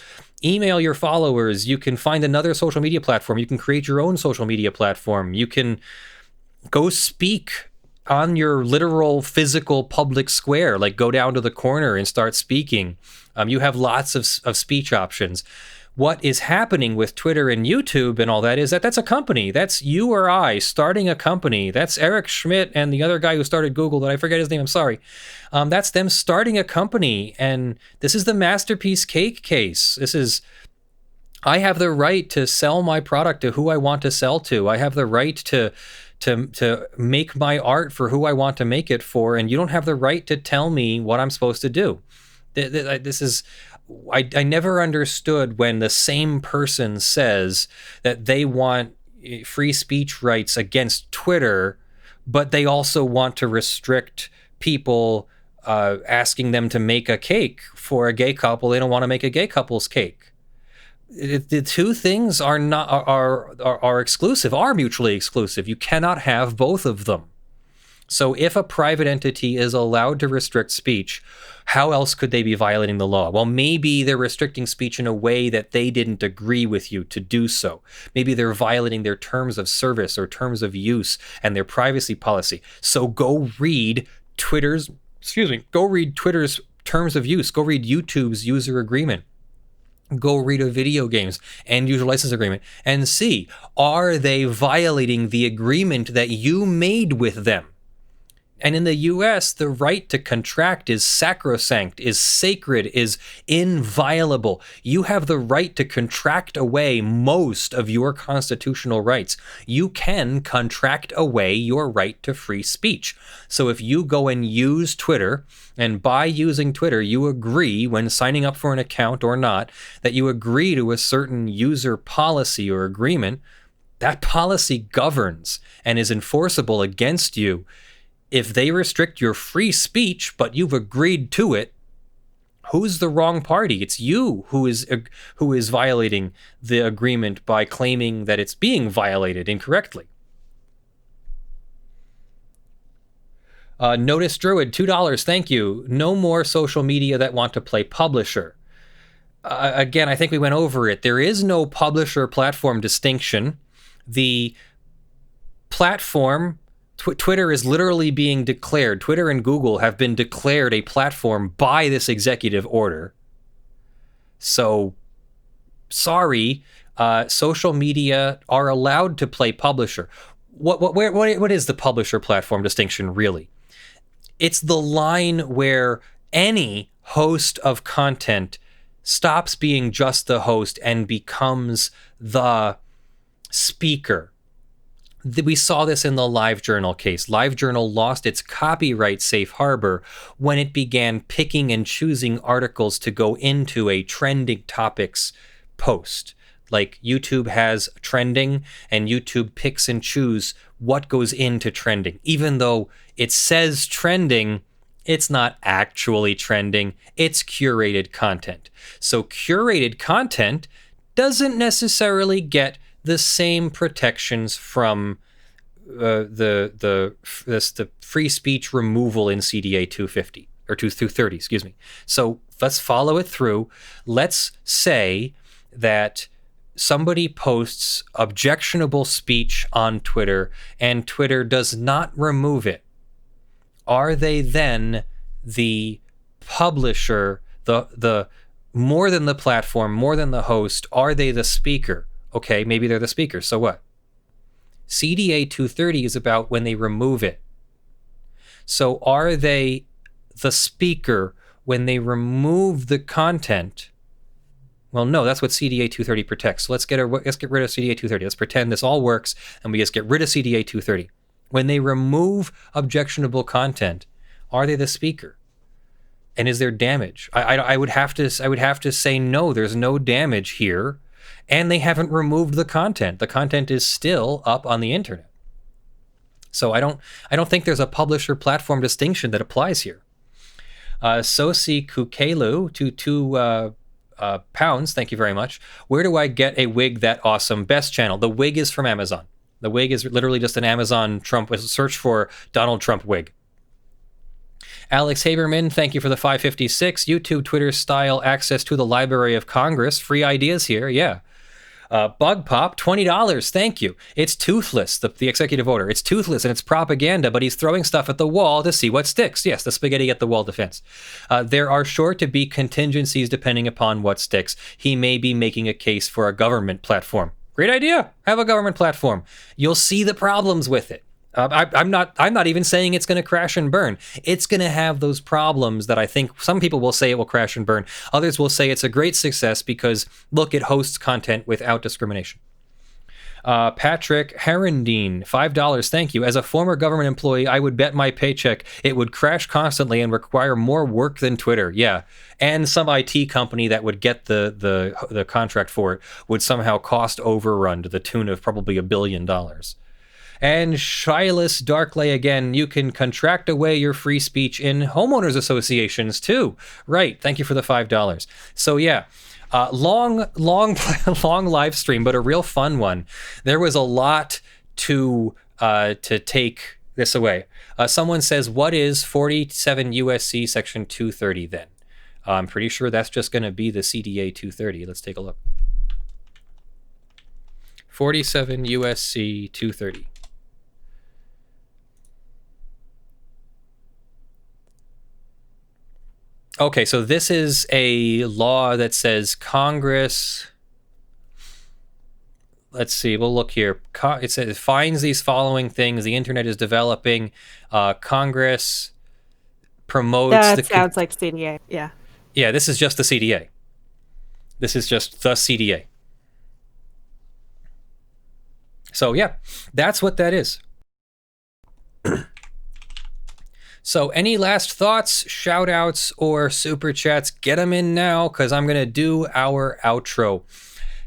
email your followers. You can find another social media platform. You can create your own social media platform. You can go speak on your literal physical public square, like go down to the corner and start speaking. You have lots of speech options. What is happening with Twitter and YouTube and all that is that's a company. That's you or I starting a company. That's Eric Schmidt and the other guy who started Google, that I forget his name, I'm sorry. That's them starting a company. And this is the Masterpiece Cake case. I have the right to sell my product to who I want to sell to. I have the right to make my art for who I want to make it for. And you don't have the right to tell me what I'm supposed to do. This is... I never understood when the same person says that they want free speech rights against Twitter, but they also want to restrict people asking them to make a cake for a gay couple. They don't want to make a gay couple's cake. The two things are exclusive, are mutually exclusive. You cannot have both of them. So if a private entity is allowed to restrict speech, how else could they be violating the law? Well, maybe they're restricting speech in a way that they didn't agree with you to do so. Maybe they're violating their terms of service or terms of use and their privacy policy. So go read Twitter's terms of use. Go read YouTube's user agreement. Go read a video game's end user license agreement and see, are they violating the agreement that you made with them? And in the US, the right to contract is sacrosanct, is sacred, is inviolable. You have the right to contract away most of your constitutional rights. You can contract away your right to free speech. So if you go and use Twitter, and by using Twitter, you agree when signing up for an account or not, that you agree to a certain user policy or agreement, that policy governs and is enforceable against you. If they restrict your free speech, but you've agreed to it, who's the wrong party? It's you who is violating the agreement by claiming that it's being violated incorrectly. Notice Druid, $2, thank you. No more social media that want to play publisher. Again, I think we went over it. There is no publisher platform distinction. The platform... Twitter is literally being declared. Twitter and Google have been declared a platform by this executive order. So, sorry, social media are allowed to play publisher. What is the publisher platform distinction really? It's the line where any host of content stops being just the host and becomes the speaker. We saw this in the LiveJournal case. LiveJournal lost its copyright safe harbor when it began picking and choosing articles to go into a trending topics post. Like YouTube has trending, and YouTube picks and chooses what goes into trending. Even though it says trending, it's not actually trending. It's curated content. So curated content doesn't necessarily get the same protections from the free speech removal in CDA 250 or 230, excuse me. So let's follow it through. Let's say that somebody posts objectionable speech on Twitter and Twitter does not remove it. Are they then the publisher, the more than the platform, more than the host? Are they the speaker? Okay, maybe they're the speaker, so what? CDA 230 is about when they remove it. So are they the speaker when they remove the content? Well, no, that's what CDA 230 protects. So let's get rid of CDA 230. Let's pretend this all works and we just get rid of CDA 230. When they remove objectionable content, are they the speaker? And is there damage? I would have to say no, there's no damage here. And they haven't removed the content. The content is still up on the internet. So I don't think there's a publisher platform distinction that applies here. Sosi Kukelu to £2, thank you very much. Where do I get a wig that awesome? Best channel. The wig is from Amazon. The wig is literally just an Amazon Trump search for Donald Trump wig. Alex Haberman, thank you for the 556. YouTube, Twitter style access to the Library of Congress. Free ideas here, yeah. Bug Pop, $20, thank you. It's Toothless, the executive order. It's Toothless and it's propaganda, but he's throwing stuff at the wall to see what sticks. Yes, the spaghetti at the wall defense. There are sure to be contingencies depending upon what sticks. He may be making a case for a government platform. Great idea. Have a government platform. You'll see the problems with it. I'm not even saying it's going to crash and burn. It's going to have those problems that I think some people will say it will crash and burn. Others will say it's a great success because, look, it hosts content without discrimination. Patrick Herendine, $5, thank you. As a former government employee, I would bet my paycheck it would crash constantly and require more work than Twitter. Yeah, and some IT company that would get the contract for it would somehow cost overrun to the tune of probably $1 billion. And Shieless Darklay again, you can contract away your free speech in homeowners associations too. Right, thank you for the $5. So yeah, long live stream, but a real fun one. There was a lot to take this away. Someone says, what is 47 USC section 230 then? I'm pretty sure that's just going to be the CDA 230. Let's take a look. 47 USC 230. Okay, so this is a law that says Congress, let's see, we'll look here. It says it finds these following things. The internet is developing. Congress promotes That sounds like CDA. Yeah. Yeah, this is just the CDA. This is just the CDA. So yeah, that's what that is. So any last thoughts, shout outs, or super chats, get them in now, because I'm going to do our outro.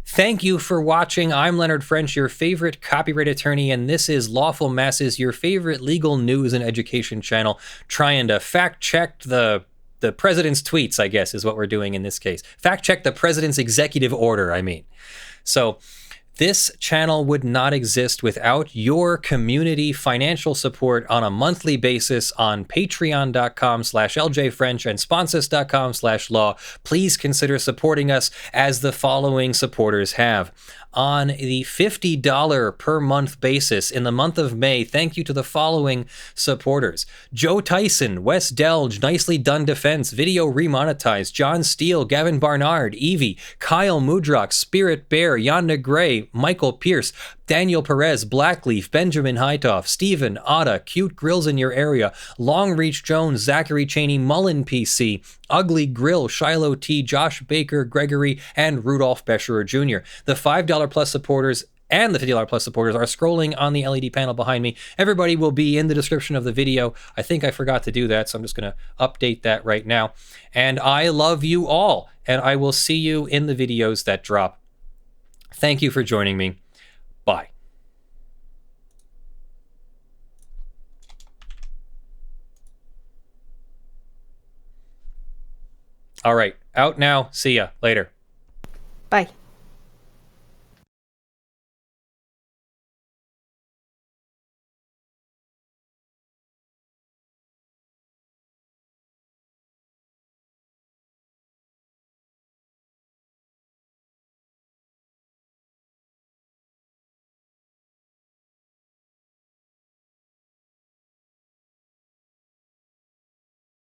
Thank you for watching. I'm Leonard French, your favorite copyright attorney, and this is Lawful Masses, your favorite legal news and education channel, trying to fact check the president's tweets, I guess, is what we're doing in this case. Fact check the president's executive order, I mean. So this channel would not exist without your community financial support on a monthly basis on patreon.com/ljfrench and sponsors.com/law. Please consider supporting us as the following supporters have. On the $50 per month basis in the month of May, thank you to the following supporters: Joe Tyson, Wes Delj, Nicely Done Defense, Video Remonetized, John Steele, Gavin Barnard, Eevi, Kyle Mudrak, Spirit Bear, Jan Negrey, Michael Pearce, Daniel Perez, Blackleaf, Benjamin Hitov, Stephen, Ottah, Cute Grills in Your Area, Longreach Jones, Zachary Chaney, Mullen PC, Ugly Grill, Shielo T, Josh Baker, Gregory, and Rudolph Bescherer Jr. The $5 plus supporters and the $50 plus supporters are scrolling on the LED panel behind me. Everybody will be in the description of the video. I think I forgot to do that, so I'm just going to update that right now. And I love you all, and I will see you in the videos that drop. Thank you for joining me. Bye. All right, out now. See ya later. Bye.